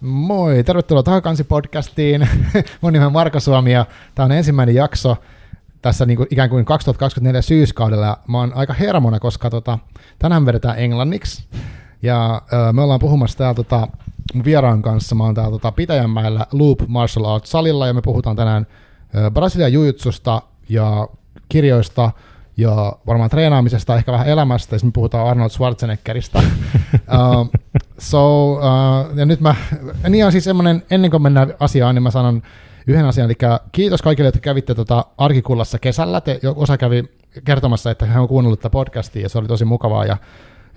Moi, tervetuloa Takakansi-podcastiin. Mun nimi on Marko Suomi ja tää on ensimmäinen jakso tässä niinku ikään kuin 2024 syyskaudella. Mä oon aika hermona, koska tänään vedetään englanniksi. Ja me ollaan puhumassa täällä mun vieraan kanssa. Mä oon täällä Pitäjänmäellä Loop Martial Arts salilla ja me puhutaan tänään Brasilian jiu-jitsusta ja kirjoista ja varmaan treenaamisesta, ehkä vähän elämästä, ja sitten me puhutaan Arnold Schwarzeneggerista. Ja nyt niin on siis semmoinen, ennen kuin mennään asiaan, niin mä sanon yhden asian, eli kiitos kaikille, jotka kävitte Arkikullassa kesällä. Osa kävi kertomassa, että he on kuunnellut tätä podcastia, ja se oli tosi mukavaa, ja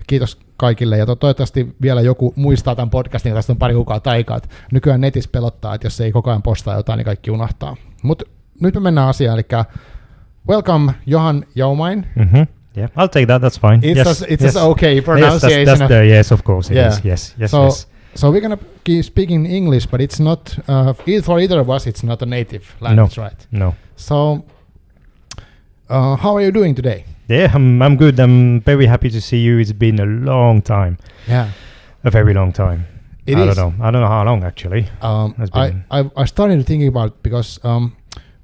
kiitos kaikille, ja toivottavasti vielä joku muistaa tämän podcastin, ja tästä on pari kuukautta aikaa. Nykyään netissä pelottaa, että jos ei koko ajan postaa jotain, niin kaikki unohtaa. Mutta nyt me mennään asiaan, eli welcome, Johan Jaumain. Mm-hmm. Yeah, I'll take that. That's fine. It's okay pronunciation. Yes, that's the yes, of course. It is. Yes. So we're gonna keep speaking English, but it's not for either of us. It's not a native language, right? No. So, how are you doing today? Yeah, I'm good. I'm very happy to see you. It's been a long time. Yeah, a very long time. I don't know how long actually. I started thinking about it because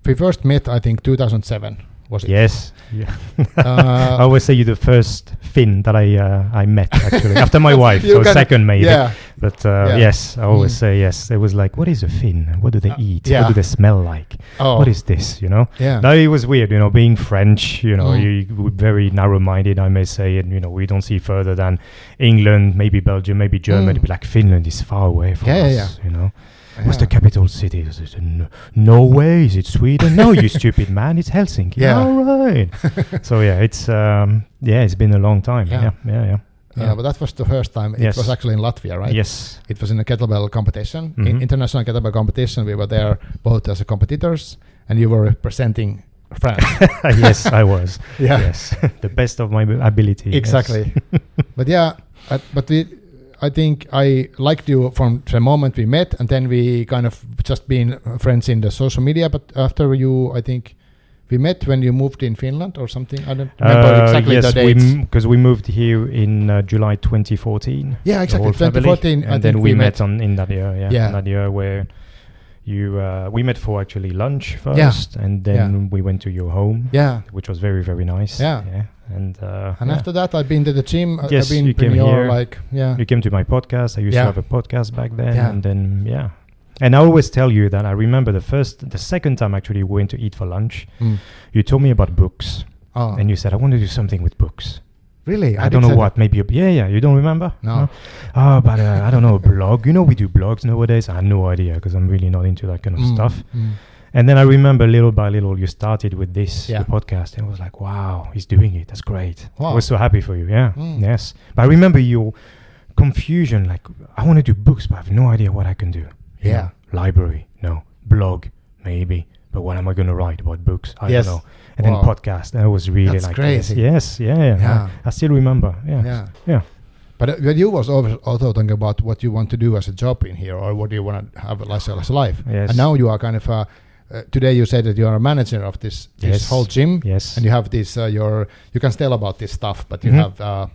we first met, I think, 2007. Was it? Yes. Yeah. I always say you're the first Finn that I met actually after my wife, so second maybe. Yeah. But yes, I always say yes. It was like, what is a Finn? What do they eat? Yeah. What do they smell like? Oh. What is this? You know. Yeah. Now it was weird, being French. You're very narrow-minded, I may say, and we don't see further than England, maybe Belgium, maybe Germany. But like Finland is far away from us. Yeah. What's the capital city? Norway? Is it Sweden? No, you stupid man. It's Helsinki. Yeah. All right. So it's been a long time. Yeah. But that was the first time. It was actually in Latvia, right? Yes. It was in a kettlebell competition, Mm-hmm. International kettlebell competition. We were there both as competitors, and you were representing France. Yes, I was. Yeah. Yes. The best of my ability. Exactly. Yes. But I think I liked you from the moment we met, and then we kind of just been friends in the social media. But after I think we met when you moved in Finland or something. I don't remember exactly the dates. Because we moved here in July 2014. Yeah, exactly. 2014. And then we met in that year. Yeah. In that year where we met for actually lunch first, and then we went to your home. Yeah, which was very, very nice. Yeah. And after that, I've been to the gym. Yes, I've been you came here. You came to my podcast. I used to have a podcast back then, and then And I always tell you that I remember the second time actually we went to eat for lunch. You told me about books, and you said I want to do something with books. Really? I don't know what. Maybe you don't remember? No. Oh, but I don't know, a blog. We do blogs nowadays. I had no idea because I'm really not into that kind of stuff. And then I remember little by little you started with this the podcast, and I was like, wow, he's doing it. That's great. Wow. I was so happy for you. Yeah. Yes. But I remember your confusion. Like, I want to do books, but I have no idea what I can do. Yeah. Library, no. Blog, maybe. But what am I going to write about books? I don't know. And then podcast. And I was really That's crazy. Yes. Yeah. I still remember. Yeah. But you was also thinking about what you want to do as a job in here, or what you want to have as a life. Yes. And now you are kind of today you said that you are a manager of this whole gym. Yes. And you have this you can tell about this stuff, but you have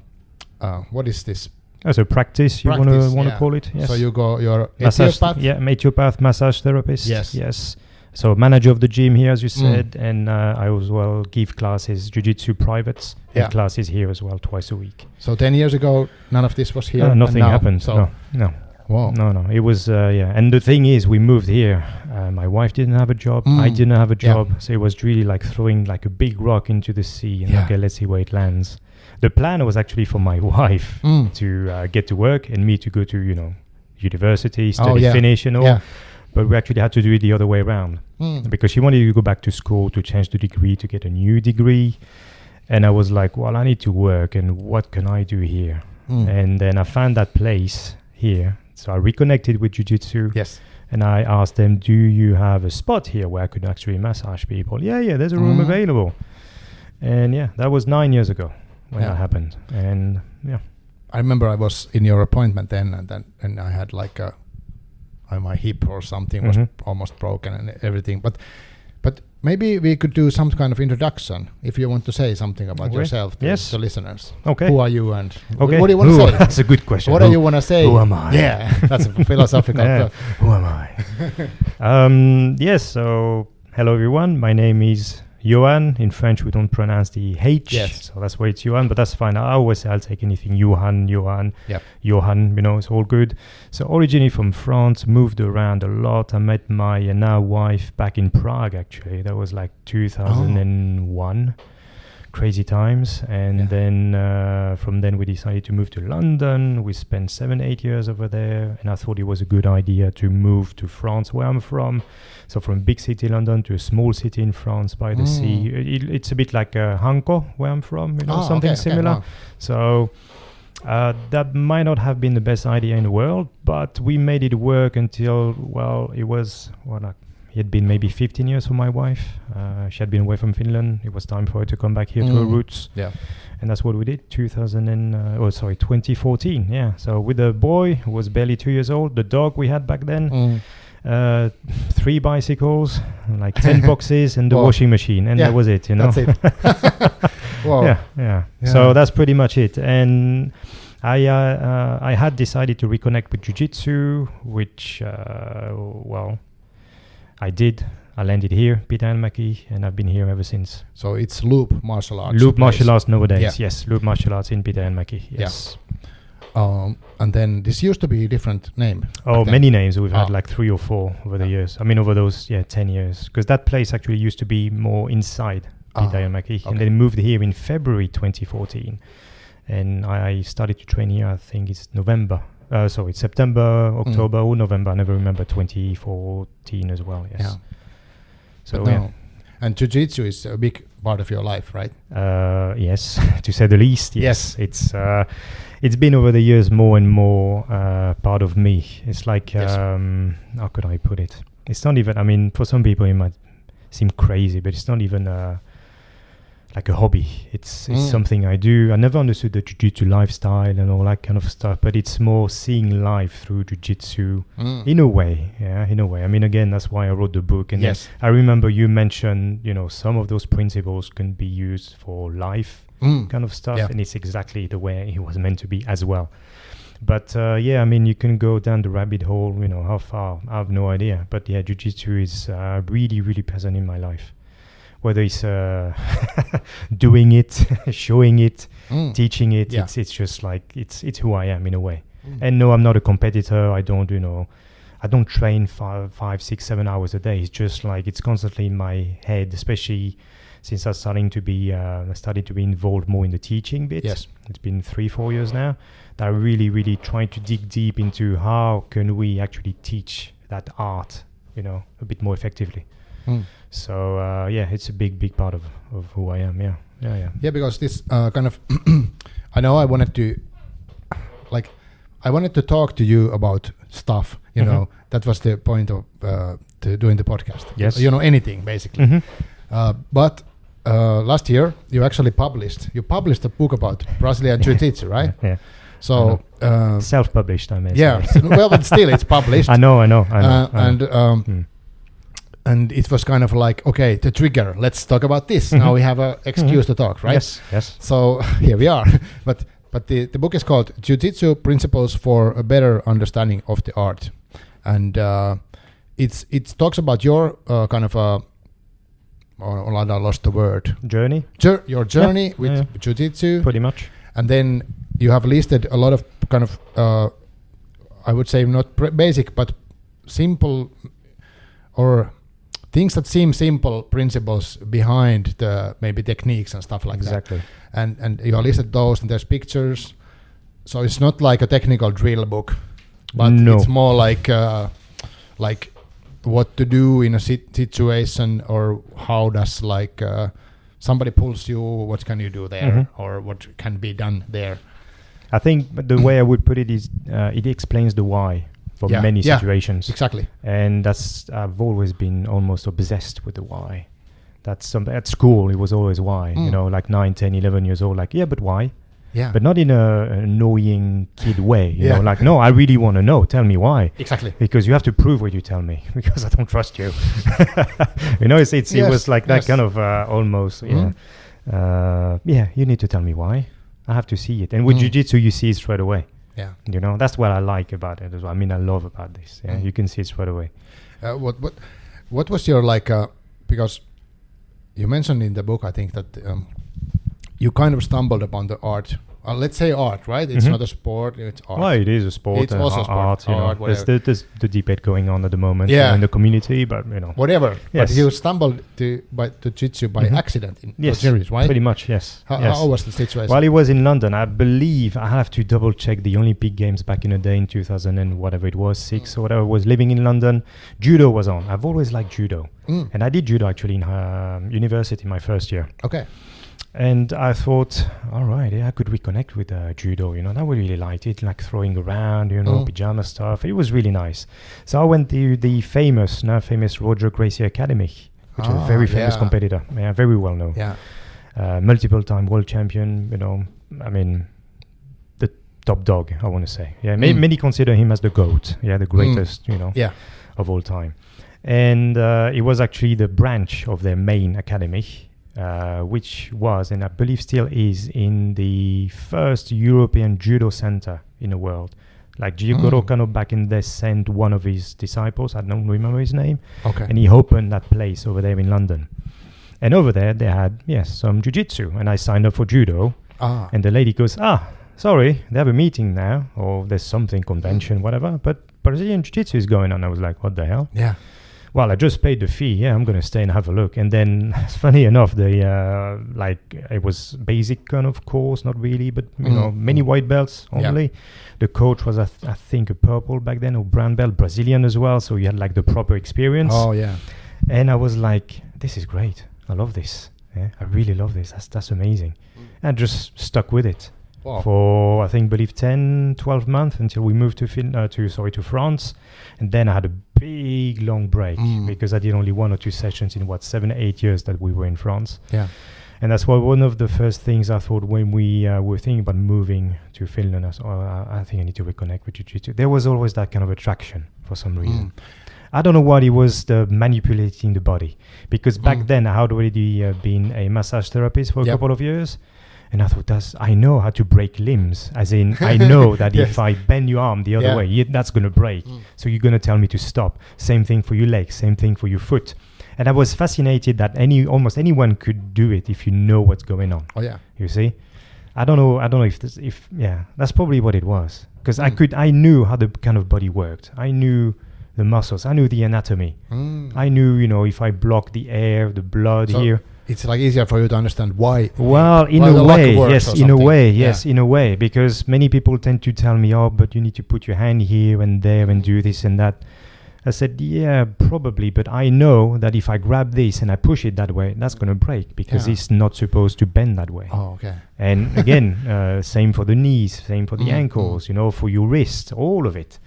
what is this? As a practice, you want to call it. Yes. So you're massage, naturopath, massage therapist. Yes. So manager of the gym here, as you said, and I as well give classes, jiu-jitsu privates, and classes here as well twice a week. So 10 years ago, none of this was here? Nothing happened. So no. Wow. No. It was, And the thing is, we moved here. My wife didn't have a job. I didn't have a job. Yeah. So it was really like throwing like a big rock into the sea. And okay, let's see where it lands. The plan was actually for my wife to get to work and me to go to, university, study, finish and all. Yeah. But we actually had to do it the other way around because she wanted to go back to school to change the degree, to get a new degree. And I was like, well, I need to work, and what can I do here? And then I found that place here. So I reconnected with jiu-jitsu. Yes. And I asked them, do you have a spot here where I could actually massage people? Yeah, there's a room available. And that was 9 years ago when that happened. And I remember I was in your appointment then, and I had like my hip or something was almost broken and everything. But But maybe we could do some kind of introduction if you want to say something about yourself to yes. the listeners. Okay. Who are you and okay. what do you want to say? That's a good question. What do you want to say? Who am I? Yeah, that's a philosophical. Who am I? Yes, so hello everyone. My name is Johan. In French, we don't pronounce the H, so that's why it's Johan, but that's fine. I always say I'll take anything. Johan, Johan, it's all good. So originally from France, moved around a lot. I met my now wife back in Prague, actually. That was like 2001. Crazy times. And then from then we decided to move to London. We spent 7-8 years over there, and I thought it was a good idea to move to France, where I'm from. So from big city London to a small city in France by the sea. It's a bit like Hanko, where I'm from, something similar. Wow. So that might not have been the best idea in the world, but we made it work until, it had been maybe 15 years for my wife. She had been away from Finland. It was time for her to come back here to her roots. Yeah. And that's what we did, 2014. Yeah. So with the boy who was barely 2 years old, the dog we had back then, 3 bicycles, like 10 boxes, and the washing machine, and that was it. That's it. Wow. Yeah. So that's pretty much it. And I had decided to reconnect with jiu-jitsu, which I did. I landed here, Pitäjänmäki, and I've been here ever since. So it's Loop Martial Arts. Loop Martial Arts nowadays, yes. Loop Martial Arts in Pitäjänmäki, yes. Yeah. And then this used to be a different name. Oh, many names. We've had like 3 or 4 over the years. I mean, over those 10 years. Because that place actually used to be more inside Pitäjänmäki. And then moved here in February 2014. And I started to train here, I think it's September, October, or November. I never remember, 2014 as well, yes. Yeah. So, And jiu-jitsu is a big part of your life, right? Yes, to say the least, yes. It's been over the years more and more part of me. It's like, how could I put it? It's not even, I mean, for some people it might seem crazy, but it's not even like a hobby. It's something I do. I never understood the jiu-jitsu lifestyle and all that kind of stuff, but it's more seeing life through jiu-jitsu in a way. Yeah, in a way. I mean, again, that's why I wrote the book. And I remember you mentioned, some of those principles can be used for life kind of stuff, and it's exactly the way it was meant to be as well. But I mean, you can go down the rabbit hole, how far, I have no idea. But jiu-jitsu is really, really present in my life. Whether it's doing it, showing it, teaching it, it's just like, it's who I am in a way. And no, I'm not a competitor. I don't train 5, 6, 7 hours a day. It's just like, it's constantly in my head, especially since I started to be involved more in the teaching bit. Yes. It's been 3-4 years now that I really, really try to dig deep into how can we actually teach that art, a bit more effectively. So it's a big part of who I am. Yeah, because this kind of I know I wanted to talk to you about stuff, that was the point of to doing the podcast. Yes. Anything basically. But last year you actually published a book about Brazilian Jiu-Jitsu, right? Yeah. So self-published, I mean. Yeah. Well, but still it's published. I know. And it was kind of like, okay, the trigger, let's talk about this. Now we have an excuse to talk, right? Yes. So here we are. But the book is called Jiu-Jitsu Principles for a Better Understanding of the Art. And it talks about your kind of I lost the word. Journey? Your journey with Jiu-Jitsu. Pretty much. And then you have listed a lot of kind of, I would say not basic, but simple or things that seem simple principles behind the maybe techniques and stuff like that. Exactly. And you listed those, and there's pictures. So it's not like a technical drill book, but it's more like what to do in a situation, or how does somebody pulls you, what can you do there, or what can be done there. I think the way I would put it is it explains the why. For many situations. Exactly. And I've always been almost obsessed with the why. That's something at school, it was always why, like 9, 10, 11 years old, but why? but not in a annoying kid way. You know, like, no, I really want to know. Tell me why. Exactly. Because you have to prove what you tell me, because I don't trust you. You know, it was like that kind of almost, you need to tell me why. I have to see it. And with jiu-jitsu, you see it straight away. Yeah. You know, that's what I like about it as well. I mean, I love about this. Yeah, you can see it straight away. What was your because you mentioned in the book, I think that you kind of stumbled upon the art. Let's say art, right? It's not a sport, it's art. Well, it is a sport. It's also art. There's the debate going on at the moment in the community, but you know. Whatever. Yes. But you stumbled to jiu-jitsu by accident in the series, right? Pretty much, yes. How was the situation? Well, it was in London. I believe, I have to double check the Olympic Games back in the day in 2000 and whatever it was, 6 or whatever. I was living in London. Judo was on. I've always liked judo. And I did judo actually in university my first year. Okay. And I thought, all right, I could reconnect with judo, you know, and I really liked it, like throwing around, you know, pajama stuff. It was really nice. So I went to the now famous Roger Gracie Academy, which is a very famous competitor, very well known. Yeah. Multiple time world champion, you know, I mean, the top dog, I want to say. Yeah, many consider him as the GOAT, the greatest, you know, of all time. And it was actually the branch of their main academy, which was, and I believe still is, in the first European judo center in the world. Like Jigoro Kano back in there sent one of his disciples, I don't remember his name, and he opened that place over there in London. And over there they had, some jiu-jitsu, and I signed up for judo. And the lady goes, sorry, they have a meeting now, or there's something, convention, whatever, but Brazilian jiu-jitsu is going on. I was like, what the hell? Yeah. Well, I just paid the fee. I'm going to stay and have a look. And then, funny enough, it was basic kind of course, not really, but you know, many white belts only. Yeah. The coach was, I think, a purple back then, or brown belt, Brazilian as well. So you had like the proper experience. Oh yeah. And I was like, this is great. I love this. Yeah, I really love this. That's amazing. And I just stuck with it. Wow. For, I think, 12 months until we moved to France. And then I had a big, long break because I did only 1 or 2 sessions in 7-8 years that we were in France. Yeah. And that's why one of the first things I thought when we were thinking about moving to Finland, I think I need to reconnect with jiu-jitsu. There was always that kind of attraction for some reason. I don't know what it was, the manipulating the body. Because back then I had already been a massage therapist for a couple of years. And I thought, I know how to break limbs. As in, I know that if I bend your arm the other way, that's going to break. So you're going to tell me to stop. Same thing for your leg, same thing for your foot. And I was fascinated that almost anyone could do it if you know what's going on. Oh, yeah. You see? I don't know if that's probably what it was. Because I knew how the kind of body worked. I knew the muscles. I knew the anatomy. I knew, you know, if I block the air, the blood here. It's like easier for you to understand why. Well, in a way, yes, in a way, because many people tend to tell me, but you need to put your hand here and there and do this and that. I said, yeah, probably, but I know that if I grab this and I push it that way, that's going to break because it's not supposed to bend that way. Oh, okay. And again, same for the knees, same for the ankles, you know, for your wrist, all of it.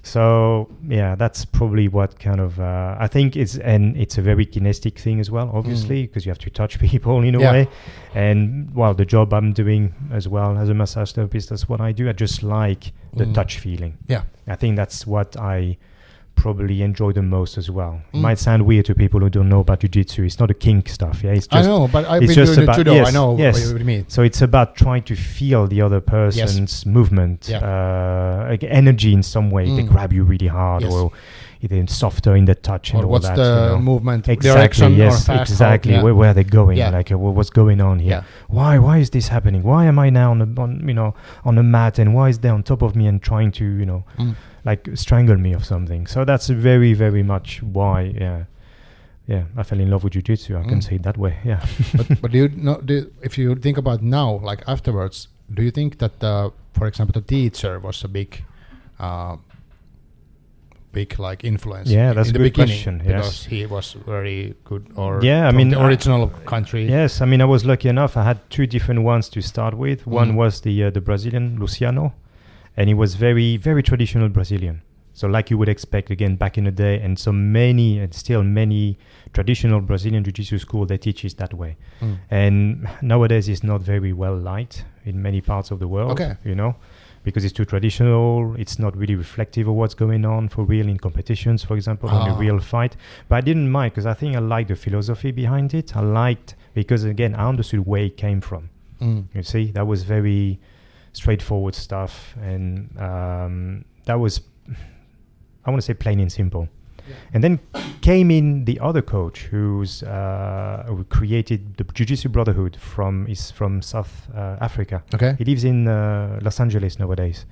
So yeah, that's probably what kind of I think it's a very kinesthetic thing as well, obviously, because you have to touch people in a way. And the job I'm doing as well as a massage therapist, that's what I do. I just like the touch feeling. Yeah, I think that's what I probably enjoy the most as well. It might sound weird to people who don't know about jiu-jitsu. It's not a kink stuff. Yeah, it's just, I know, but I've been doing judo. I know what you mean. So it's about trying to feel the other person's movement, like energy in some way. They grab you really hard, or they're softer in the touch, and all what's that. What's the movement? Exactly. Yes. Or fast exactly. Where are they going? Like, what's going on here? Why is this happening? Why am I now on the mat, and why is they on top of me and trying to like strangle me or something? So that's very, very much why I fell in love with jiu-jitsu. I can say it that way. Yeah. but do you know, if you think about now, like afterwards, do you think that for example, the teacher was a big like influence? That's in a good question. Because he was very good, or I mean, the original country. Yes, I mean, I was lucky enough. I had 2 different ones to start with. One was the Brazilian Luciano, and he was very, very traditional Brazilian. So like you would expect again back in the day, and so many and still many traditional Brazilian jiu-jitsu school, they teach it that way. And nowadays it's not very well liked in many parts of the world, you know, because it's too traditional. It's not really reflective of what's going on for real in competitions, for example, in a real fight. But I didn't mind because I think I liked the philosophy behind it. I liked, because again, I understood where it came from. You see, that was very straightforward stuff. And that was, I want to say, plain and simple. Yeah. And then came in the other coach who created the Jiu-Jitsu Brotherhood from South Africa. Okay. He lives in Los Angeles nowadays.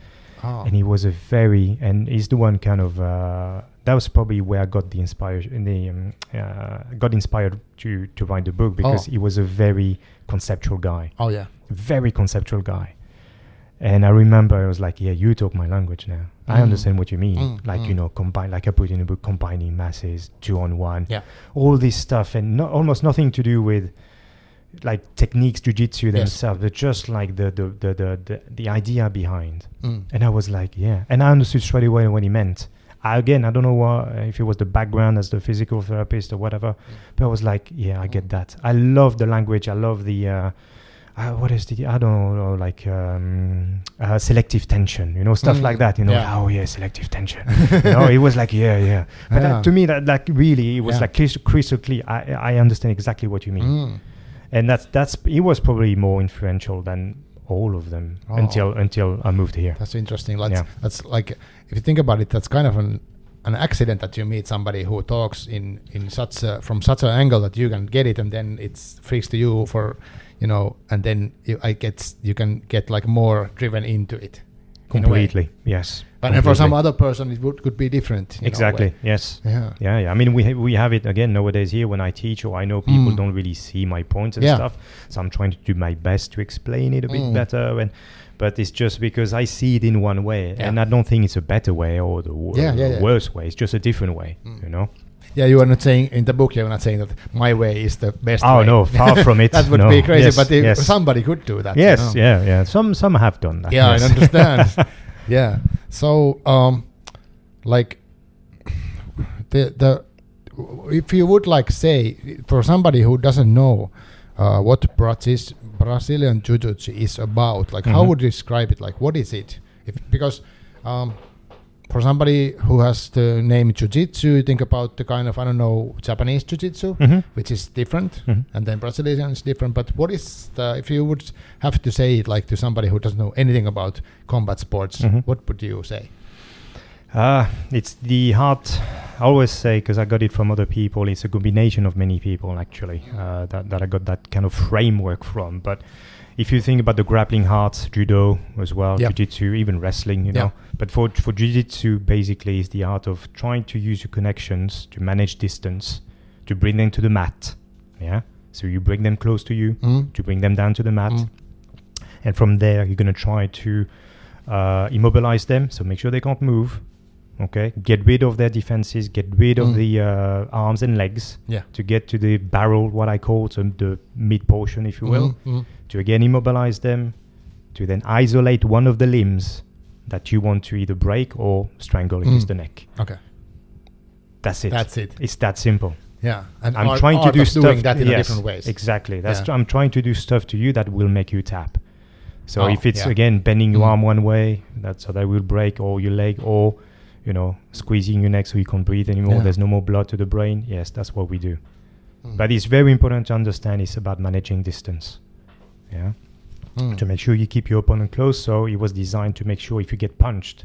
Oh. And he was he's the one kind of, that was probably where I got inspired to write the book, because he was a very conceptual guy. Oh yeah. Very conceptual guy. And I remember I was like, yeah, you talk my language now. I understand what you mean. You know, combine, like I put in a book, combining masses, 2-on-1, all this stuff, and almost nothing to do with like techniques, jiu-jitsu themselves, but just like the idea behind. And I was like, yeah. And I understood straight away what he meant. I don't know if it was the background as the physical therapist or whatever, but I was like, yeah, I get that. I love the language. I love the... what is the, I don't know, like selective tension, you know, stuff like that, you know. Oh yeah, selective tension. You know, it was like, yeah. But to me, that like really, it was like crystal clear. I understand exactly what you mean. And that's it was probably more influential than all of them until I moved here. That's interesting. That's like, if you think about it, that's kind of an accident that you meet somebody who talks from such an angle that you can get it, and then it freaks to you for, you know, and then you can get like more driven into it. Completely, yes. But for some other person, it could be different. Exactly, yes. Yeah. I mean, we have it again nowadays here when I teach, or I know people don't really see my points and stuff. So I'm trying to do my best to explain it a bit better. But it's just because I see it in one way, and I don't think it's a better way or the worse way. It's just a different way, you know. Yeah, you are not saying in the book, you're not saying that my way is the best way. Oh, no, far from it. That would be crazy, but somebody could do that. Yes, you know? Yeah. Some have done that. Yeah, yes. I understand. Yeah. So, like, if you would like say, for somebody who doesn't know what Brazilian Jiu-Jitsu is about, like, how would you describe it? Like, what is it? Because... for somebody who has the name Jiu-Jitsu, you think about the kind of, I don't know, Japanese Jiu-Jitsu, which is different, and then Brazilian is different. But what is if you would have to say it like to somebody who doesn't know anything about combat sports, what would you say? It's the heart. I always say, because I got it from other people, it's a combination of many people actually that I got that kind of framework from. But if you think about the grappling heart, judo as well, jiu-jitsu, even wrestling, you know. But for jiu-jitsu, basically, is the art of trying to use your connections to manage distance, to bring them to the mat. Yeah. So you bring them close to you, to bring them down to the mat. And from there, you're going to try to immobilize them. So make sure they can't move. Okay. Get rid of their defenses, get rid of the arms and legs to get to the barrel, what I call, so the mid portion, if you will. To again immobilize them, to then isolate one of the limbs that you want to either break or strangle, if it's the neck. Okay. That's it. It's that simple. Yeah. And I'm trying to do stuff doing that in different ways. Exactly. I'm trying to do stuff to you that will make you tap. So if it's again bending your arm one way, that will break, or your leg, or you know, squeezing your neck so you can't breathe anymore. There's no more blood to the brain. Yes, that's what we do. But it's very important to understand it's about managing distance. Yeah. To make sure you keep your opponent close. So it was designed to make sure if you get punched,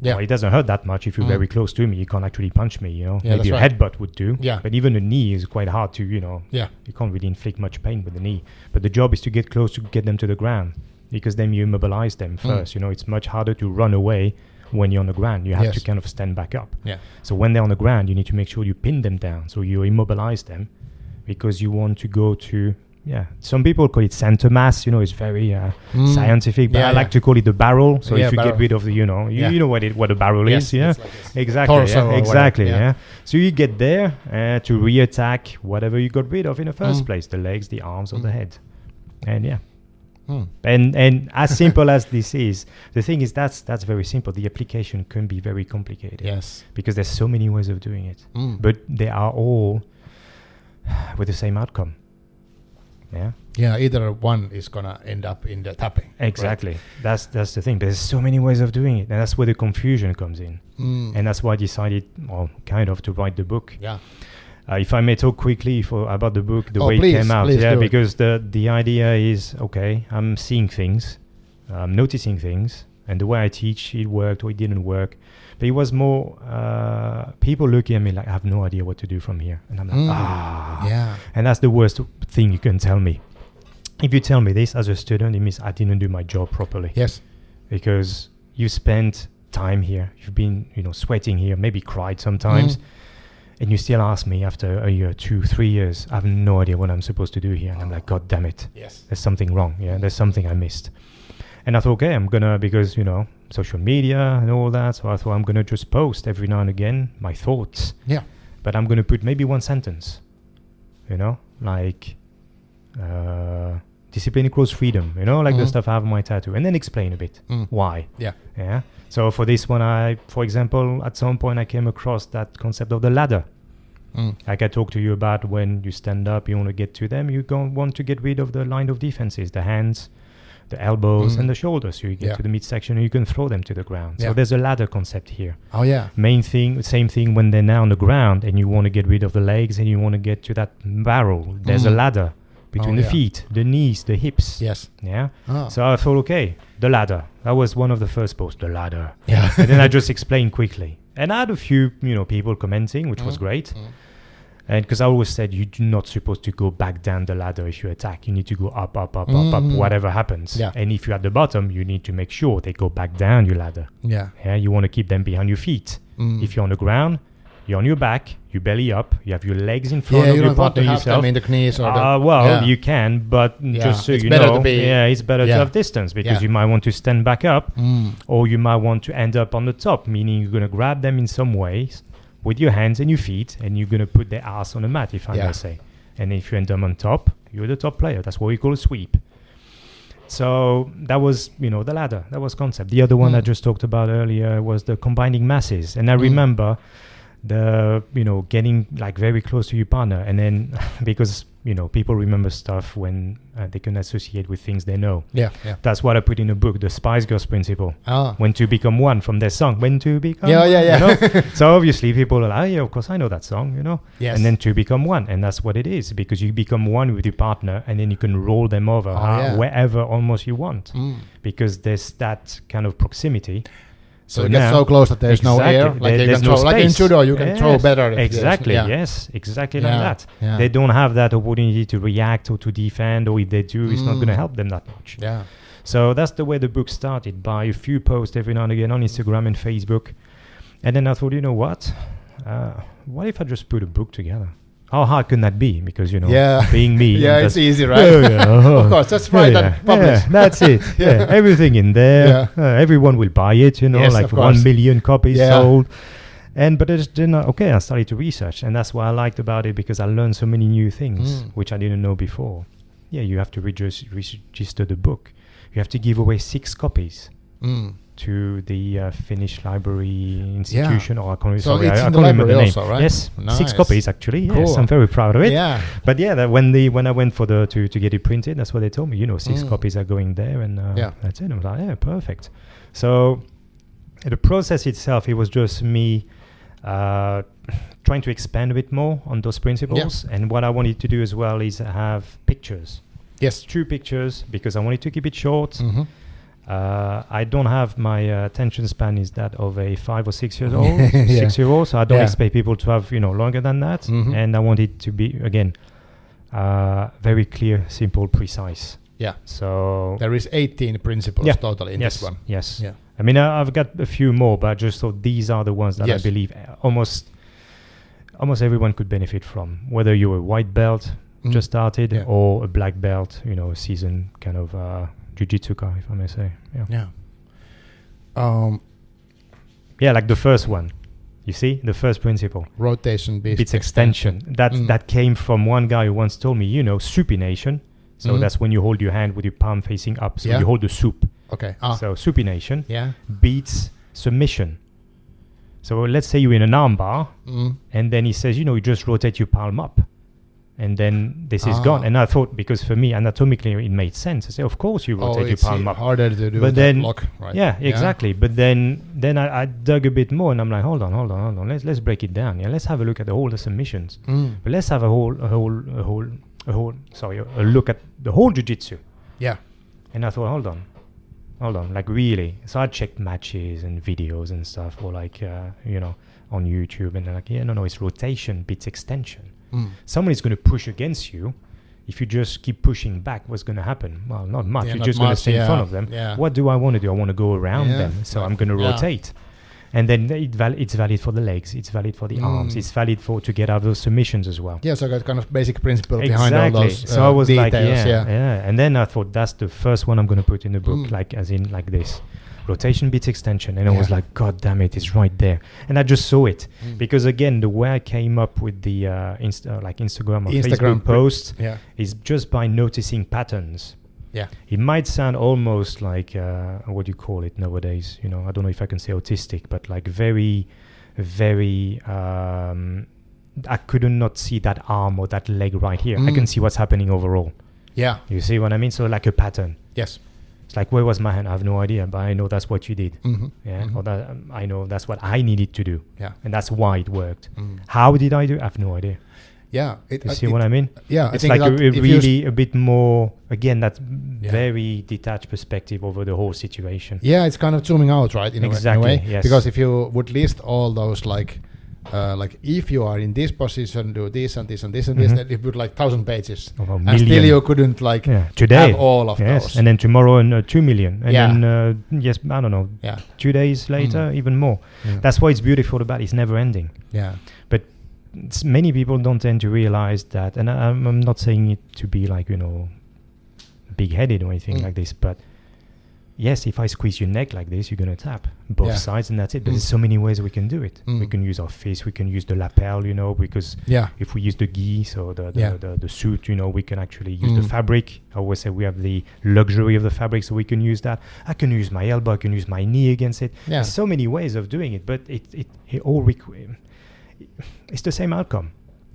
it doesn't hurt that much. If you're very close to me, you can't actually punch me, you know. Maybe a headbutt would do. Yeah. But even a knee is quite hard to, you know, you can't really inflict much pain with the knee. But the job is to get close to get them to the ground, because then you immobilize them first. You know, it's much harder to run away when you're on the ground. You have to kind of stand back up. Yeah. So when they're on the ground, you need to make sure you pin them down. So you immobilize them, because you want to go to... some people call it center mass, you know, it's very scientific, but I like to call it the barrel. So if you get rid of the, you know, you know what a barrel is, like exactly. So you get there to re-attack whatever you got rid of in the first place, the legs, the arms, or the head. And And as simple as this is, the thing is that's very simple. The application can be very complicated. Yes. Because there's so many ways of doing it. But they are all with the same outcome. Yeah. Yeah, either one is gonna end up in the tapping. Exactly. Right? That's the thing. There's so many ways of doing it, and that's where the confusion comes in. And that's why I decided, to write the book. Yeah. If I may talk quickly about the book, the way please, it came out. please Yeah, do because the idea is, okay, I'm seeing things, I'm noticing things, and the way I teach, it worked or it didn't work. But it was more people looking at me like, I have no idea what to do from here. And I'm like, Yeah. And that's the worst thing you can tell me. If you tell me this as a student, it means I didn't do my job properly. Yes. Because you spent time here, you've been, sweating here, maybe cried sometimes, and you still ask me after a year, 2, 3 years, I have no idea what I'm supposed to do here. And I'm like, God damn it. Yes. There's something wrong. Yeah, there's something I missed. And I thought, okay, I'm going to, because, social media and all that. So I thought I'm going to just post every now and again my thoughts. Yeah. But I'm going to put maybe one sentence, like discipline equals freedom, like the stuff I have on my tattoo. And then explain a bit why. Yeah. Yeah. So for this one, for example, at some point I came across that concept of the ladder. Like I talked to you about, when you stand up, you want to get to them, you want to get rid of the line of defenses, the hands, the elbows and the shoulders. So you get to the midsection and you can throw them to the ground. So there's a ladder concept here. Oh, yeah. Same thing when they're now on the ground and you want to get rid of the legs and you want to get to that barrel. There's a ladder between the feet, the knees, the hips. Yes. Yeah. So I thought, okay, the ladder. That was one of the first posts, the ladder. Yeah. And then I just explained quickly. And I had a few, people commenting, which was great. And because I always said, you're not supposed to go back down the ladder if you attack. You need to go up, up, up, up, whatever happens. Yeah. And if you're at the bottom, you need to make sure they go back down your ladder. Yeah. Yeah. You want to keep them behind your feet. If you're on the ground, you're on your back, you belly up, you have your legs in front of your partner yourself. yourself. Them in the knees or you can, but just so it's you better know, to be, it's better to have distance, because you might want to stand back up, or you might want to end up on the top, meaning you're going to grab them in some ways with your hands and your feet, and you're going to put their ass on the mat, if I may say. And if you end up on top, you're the top player. That's what we call a sweep. So that was, the ladder. That was concept. The other one I just talked about earlier was the combining masses. And I remember the, getting like very close to your partner. And then because, people remember stuff when they can associate with things they know. Yeah. That's what I put in the book, the Spice Girls principle. When to become one, from their song, when to become one. So obviously people are like, of course I know that song, Yes. And then to become one. And that's what it is, because you become one with your partner and then you can roll them over wherever almost you want, because there's that kind of proximity. So you get so close that there's no air. Like you can throw, like in judo, you can throw better. Exactly. Yes. Exactly like that. Yeah. They don't have that opportunity to react or to defend, or if they do, it's not going to help them that much. Yeah. So that's the way the book started, by a few posts every now and again on Instagram and Facebook. And then I thought, you know what? What if I just put a book together? How hard can that be? Because, being me. It's easy, right? Of course, that's right. Publish. That's it. Everything in there. Everyone will buy it, yes, like 1 million copies sold. But then, I started to research. And that's what I liked about it, because I learned so many new things, which I didn't know before. Yeah, you have to register the book. You have to give away 6 copies. To the Finnish Library Institution, or I can't remember the name. Also, right? Yes, nice. 6 copies actually. Yes, cool. I'm very proud of it. Yeah. But when I went to get it printed, that's what they told me. 6 copies are going there, and that's it. I was like, perfect. So the process itself, it was just me trying to expand a bit more on those principles. Yeah. And what I wanted to do as well is have pictures. Yes, 2 pictures, because I wanted to keep it short. I don't have my attention span is that of a 5 or 6 years old, 6-year-old. So I don't expect people to have longer than that. And I want it to be again very clear, simple, precise. Yeah. So there is 18 principles total in this one. Yes. Yeah. I mean, I've got a few more, but I just thought these are the ones that I believe almost everyone could benefit from, whether you're a white belt just started or a black belt, a seasoned kind of jiu-jitsu guy, if I may say. Like the first one. You see, the first principle. Rotation beats extension. That came from one guy who once told me, supination So that's when you hold your hand with your palm facing up. So you hold the soup. Okay. So supination beats submission. So let's say you're in an arm bar, and then he says, you just rotate your palm up, and then this is gone. And I thought, because for me, anatomically, it made sense. I said, of course, you rotate your palm up. Harder to do but then, lock, right? Yeah, exactly. But then I dug a bit more, and I'm like, hold on. Let's break it down. Yeah, let's have a look at all the submissions. But let's have a look at the whole jiu-jitsu. Yeah. And I thought, hold on, like really. So I checked matches and videos and stuff, or like, on YouTube, and they're like, no, it's rotation beats extension. Someone is going to push against you. If you just keep pushing back, what's going to happen? Well, not much. You're just going to stay in front of them. Yeah. What do I want to do? I want to go around them. So I'm going to rotate. And then it's valid for the legs. It's valid for the arms. It's valid to get out of those submissions as well. Yeah, so I got kind of basic principle behind all those so I was details. Like, yeah. And then I thought, that's the first one I'm going to put in the book, like as in like this. Rotation beats extension. And I was like, God damn it, it's right there. And I just saw it. Because again, the way I came up with the Instagram or Facebook posts is just by noticing patterns. Yeah. It might sound almost like, what do you call it nowadays? I don't know if I can say autistic, but like very, very, I couldn't not see that arm or that leg right here. I can see what's happening overall. Yeah. You see what I mean? So like a pattern. Yes. It's like, where was my hand? I have no idea, but I know that's what you did. Or that I know that's what I needed to do. Yeah. And that's why it worked. How did I do it? I have no idea. Yeah. You see what I mean? Yeah. It's like a bit more, again, that very detached perspective over the whole situation. Yeah, it's kind of zooming out, right? In a way. Yes. Because if you would list all those like if you are in this position, do this and this and this and this, then it would like 1,000 pages. And still you couldn't today, have all of those. And then tomorrow 2 million. And then, I don't know, 2 days later, even more. That's why it's beautiful about it. It's never ending. Yeah. But many people don't tend to realize that, and I'm not saying it to be like, big-headed or anything like this, but yes, if I squeeze your neck like this, you're going to tap both sides, and that's it. But there's so many ways we can do it. We can use our fist, we can use the lapel, because if we use the gi, so the suit, we can actually use the fabric. I always say we have the luxury of the fabric, so we can use that. I can use my elbow, I can use my knee against it. Yeah. There's so many ways of doing it, but it all it's the same outcome.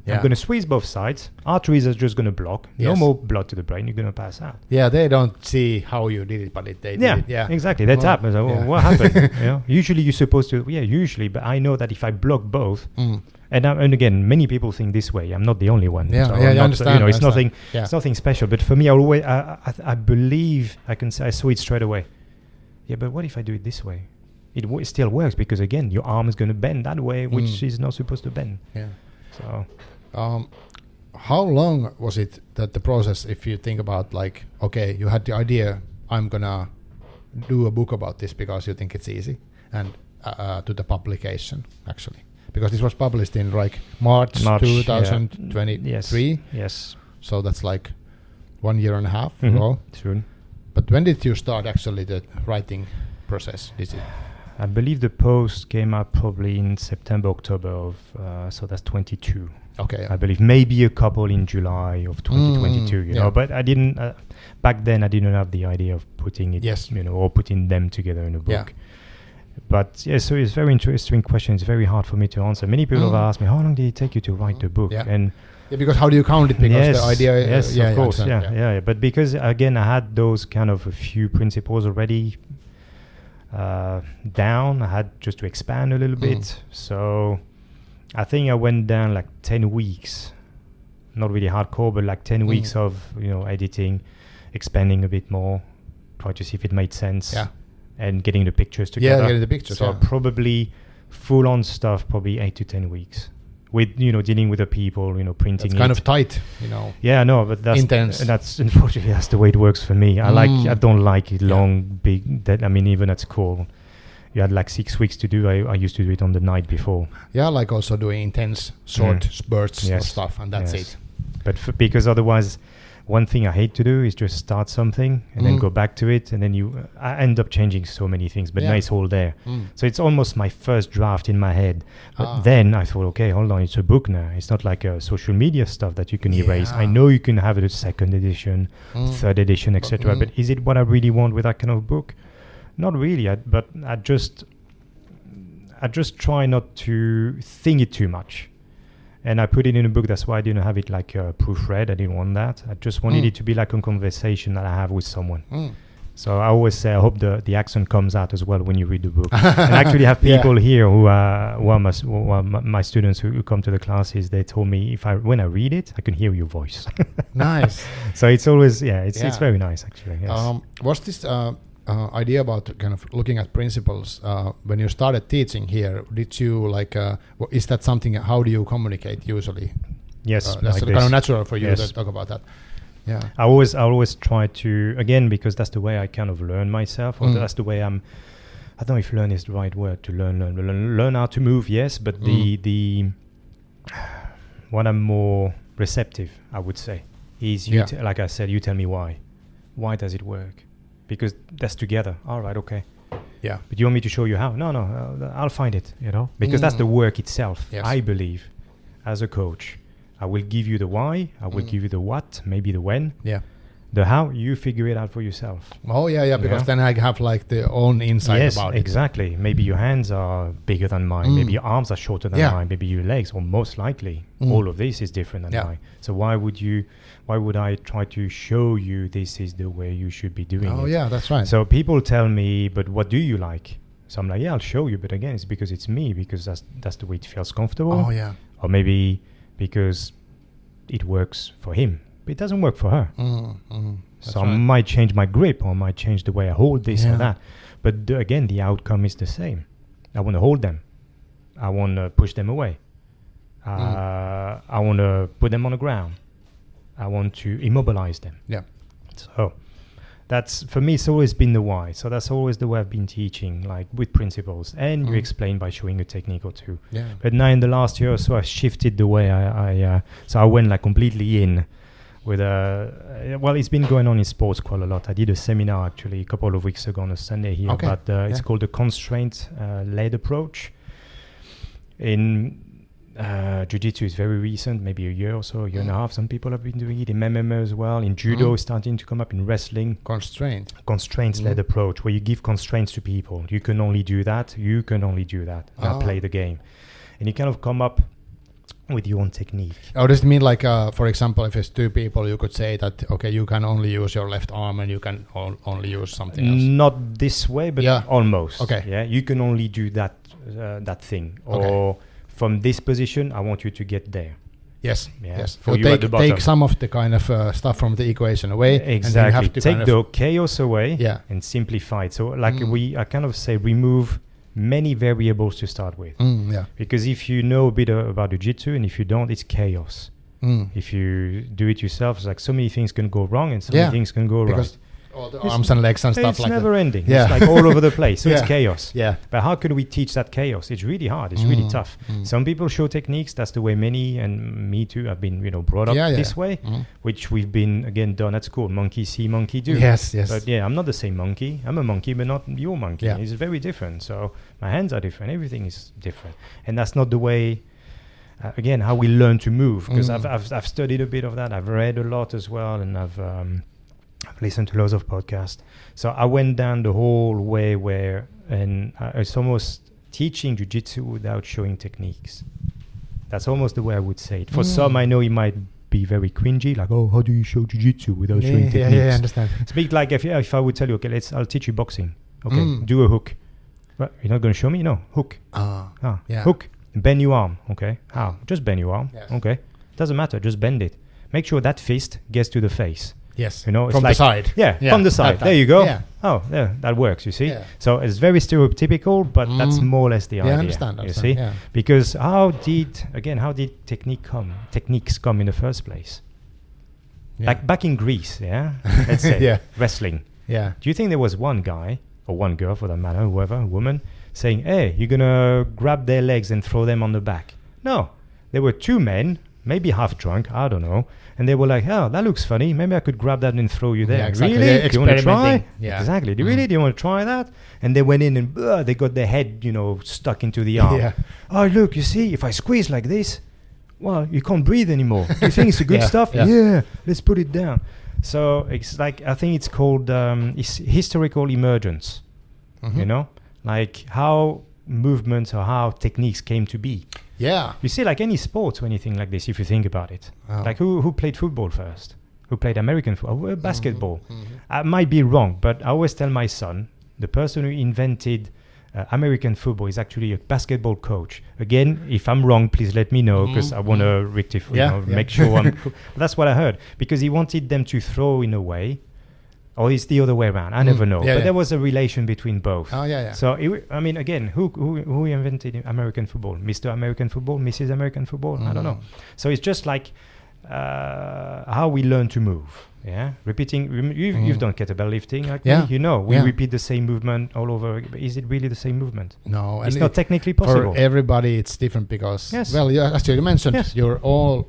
I'm going to squeeze both sides. Arteries are just going to block. No more blood to the brain. You're going to pass out. Yeah, they don't see how you did it, but they did it. Yeah, exactly. That happens. What happened? Usually you're supposed to. Yeah, usually. But I know that if I block both, and again, many people think this way. I'm not the only one. Yeah, so I understand. It's nothing. Yeah. It's nothing special. But for me, I believe I can say I saw it straight away. Yeah, but what if I do it this way? It still works because again, your arm is going to bend that way, which is not supposed to bend. Yeah. So. How long was it that the process, if you think about like, okay, you had the idea, I'm gonna do a book about this because you think it's easy, and to the publication actually, because this was published in like March 2023. Yes. So that's like 1.5 years ago. Soon. But when did you start actually the writing process? I believe the post came out probably in September, October of, so that's 22. Okay. I believe maybe a couple in July of 2022, you know, but I didn't, back then I didn't have the idea of putting it, or putting them together in a book. Yeah. But so it's a very interesting question. It's very hard for me to answer. Many people have asked me, how long did it take you to write the book? Yeah. And because how do you count it? Because the idea, yes, of course, yeah. But because again, I had those kind of a few principles already down. I had just to expand a little bit. So I think I went down like 10 weeks, not really hardcore, but like 10 weeks of, editing, expanding a bit more, try to see if it made sense, and getting the pictures together. Yeah, getting the pictures. So probably full on stuff, probably 8 to 10 weeks. With dealing with the people, printing. It's kind of tight, Yeah, no, but that's intense. And that's unfortunately that's the way it works for me. I don't like it long, big. Even at school, you had like 6 weeks to do. I used to do it on the night before. Yeah, like also doing intense short spurts of stuff, and that's it. But because otherwise, one thing I hate to do is just start something and then go back to it, and then I end up changing so many things, but now it's all there. So it's almost my first draft in my head. But then I thought, okay, hold on, it's a book now. It's not like social media stuff that you can erase. I know you can have a second edition, third edition, etc. But is it what I really want with that kind of book? Not really. But I just try not to think it too much. And I put it in a book. That's why I didn't have it like proofread. I didn't want that. I just wanted it to be like a conversation that I have with someone. So I always say I hope the accent comes out as well when you read the book. And I actually have people here who are my students who come to the classes. They told me when I read it, I can hear your voice. Nice. So it's always it's very nice actually. Yes. What's this idea about kind of looking at principles when you started teaching here? Did you is that something? How do you communicate usually? Yes, that's like kind of natural for you to talk about that. Yeah, I always try to, again, because that's the way I kind of learn myself, or that's the way I don't know if learn is the right word, to learn how to move. Yes, but the what I'm more receptive, I would say, is like I said, you tell me why does it work? Because that's together. All right, okay. Yeah. But you want me to show you how? No, I'll find it, because that's the work itself. Yes. I believe, as a coach, I will give you the why, I will give you the what, maybe the when. Yeah. The how, you figure it out for yourself. Oh, yeah, because then I have like the own insight about it. Yes, exactly. Maybe your hands are bigger than mine, maybe your arms are shorter than mine, maybe your legs, or most likely, all of this is different than mine. So why would I try to show you this is the way you should be doing it? Oh, yeah, that's right. So people tell me, but what do you like? So I'm like, yeah, I'll show you. But again, it's because it's me, because that's the way it feels comfortable. Oh, yeah. Or maybe because it works for him, but it doesn't work for her. So I might change my grip, or I might change the way I hold this or that. But again, the outcome is the same. I want to hold them. I want to push them away. I want to put them on the ground. I want to immobilize them. Yeah. So that's, for me, it's always been the why. So that's always the way I've been teaching, like with principles. And you explain by showing a technique or two. Yeah. But now in the last year or so, I've shifted the way so I went like completely in with it's been going on in sports quite a lot. I did a seminar actually a couple of weeks ago on a Sunday here, but it's called the constraint-led approach. In jiu-jitsu is very recent, maybe a year or so, a year and a half. Some people have been doing it in MMA as well. In judo, it's starting to come up. In wrestling, constraints-led approach, where you give constraints to people. You can only do that. Now play the game, and you kind of come up with your own technique. Oh, does it mean like, for example, if it's two people, you could say that, okay, you can only use your left arm and you can only use something else? Not this way, but almost. Okay. Yeah, you can only do that thing. Or from this position, I want you to get there. Yes, yes. For you take some of the kind of stuff from the equation away. Exactly. And you have to take the chaos away and simplify it. So like I kind of say remove many variables to start with. Because if you know a bit about jiu-jitsu and if you don't, it's chaos. If you do it yourself, it's like so many things can go wrong and so many things can go right. All the arms and legs and stuff like that. It's never ending. It's like all over the place. So it's chaos. Yeah. But how can we teach that chaos? It's really hard. It's really tough. Some people show techniques. That's the way many, and me too, have been brought up this way, which we've been, again, done at school. Monkey see, monkey do. Yes. But I'm not the same monkey. I'm a monkey, but not your monkey. Yeah. It's very different. So my hands are different. Everything is different. And that's not the way, again, how we learn to move. Because I've studied a bit of that. I've read a lot as well. And I've listened to loads of podcasts. So I went down the whole way where, and it's almost teaching jiu-jitsu without showing techniques. That's almost the way I would say it. For some, I know it might be very cringy, like, oh, how do you show jiu-jitsu without showing techniques? Yeah, I understand. It's a bit like if I would tell you, okay, I'll teach you boxing. Okay, do a hook. Well, you're not going to show me? No, hook. Hook. Bend your arm. Okay, how? Just bend your arm. Yes. Okay, doesn't matter. Just bend it. Make sure that fist gets to the face. Yes, it's from the side. Yeah, from the side. There you go. Yeah. Oh, yeah, that works, you see. Yeah. So it's very stereotypical, but that's more or less the idea. I understand. You see? Yeah. Because how did techniques come in the first place? Yeah. Back in Greece, let's say, wrestling. Yeah. Do you think there was one guy, or one girl for that matter, whoever, a woman, saying, hey, you're going to grab their legs and throw them on the back? No. There were two men maybe half drunk, I don't know. And they were like, oh, that looks funny. Maybe I could grab that and throw you there. Yeah, exactly. Really? Do you want to try? Yeah. Exactly. Really? Do you want to try that? And they went in and they got their head, stuck into the arm. Yeah. Oh, look, you see, if I squeeze like this, well, you can't breathe anymore. Do you think it's a good stuff? Yeah, let's put it down. So it's like, I think it's called historical emergence, like how movements or how techniques came to be. Yeah. You see, like any sports or anything like this, if you think about it. Like who played football first? Who played American football? Basketball. I might be wrong, but I always tell my son, the person who invented American football is actually a basketball coach. Again, if I'm wrong, please let me know, because I want to rectify, make sure I'm cool. That's what I heard, because he wanted them to throw in a way, or it's the other way around. I never know. But there was a relation between both. Oh, yeah. So, again, who invented American football? Mr. American football? Mrs. American football? I don't know. So it's just like how we learn to move. Yeah, repeating. You've done kettlebell lifting, like me. We repeat the same movement all over. But is it really the same movement? No, it's not technically possible. For everybody, it's different because, as you mentioned,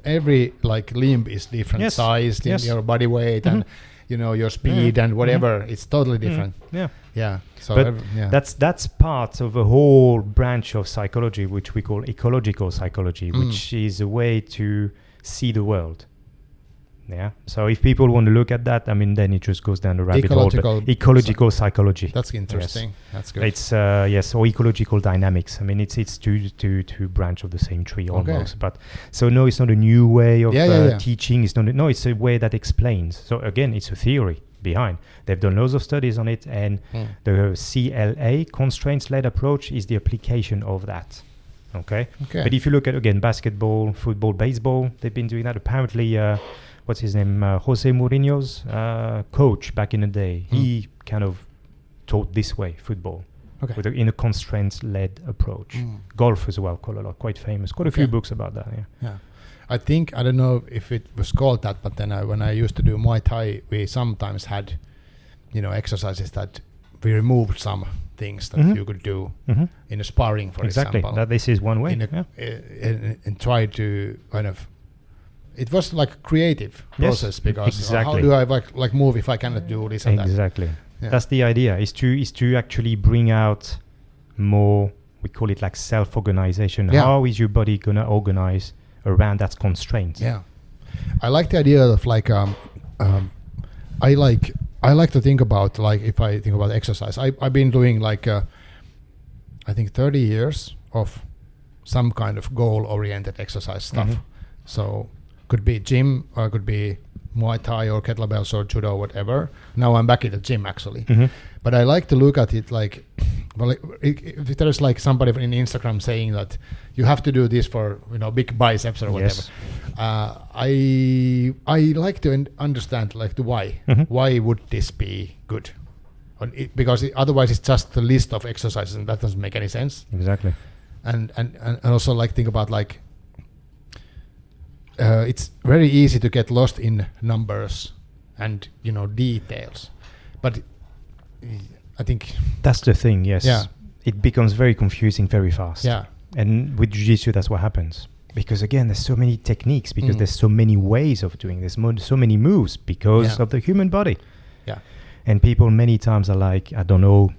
every limb is different sized in your body weight and your speed and whatever. It's totally different. Yeah. So that's part of a whole branch of psychology, which we call ecological psychology, which is a way to see the world. Yeah. So if people want to look at that, then it just goes down the rabbit hole. Ecological psychology. That's interesting. Yes. That's good. It's or ecological dynamics. It's two branch of the same tree almost. But so no, it's not a new way of teaching. It's not. No, it's a way that explains. So again, it's a theory behind. They've done loads of studies on it, and the CLA, constraints-led approach, is the application of that. Okay. But if you look at again basketball, football, baseball, they've been doing that. Apparently. What's his name? Jose Mourinho's coach back in the day. He kind of taught this way football, in a constraints-led approach. Golf as well, quite famous. Quite a few books about that. Yeah. I don't know if it was called that, but then when I used to do Muay Thai, we sometimes had, exercises that we removed some things that you could do in a sparring, for example. Exactly. That this is one way. And try to kind of. It was like a creative process because how do I move if I cannot do this and that? Exactly. Yeah. That's the idea, is to actually bring out more, we call it like self-organization. Yeah. How is your body going to organize around that constraint? Yeah. I like the idea of I like to think about, like, if I think about exercise, I've been doing I think 30 years of some kind of goal-oriented exercise stuff. So could be gym, or could be Muay Thai or kettlebells or judo, whatever. Now I'm back at the gym actually. But I like to look at it like, if there's like somebody in Instagram saying that you have to do this for big biceps or whatever. I like to understand like the why. Why would this be good? Because otherwise it's just a list of exercises and that doesn't make any sense. Exactly. And also like think about like. It's very easy to get lost in numbers and details, but I think that's the thing. Yes, it becomes very confusing very fast. Yeah, and with jiu-jitsu, that's what happens, because again, there's so many techniques, because there's so many ways of doing this, so many moves because of the human body. Yeah, and people many times are like, I don't know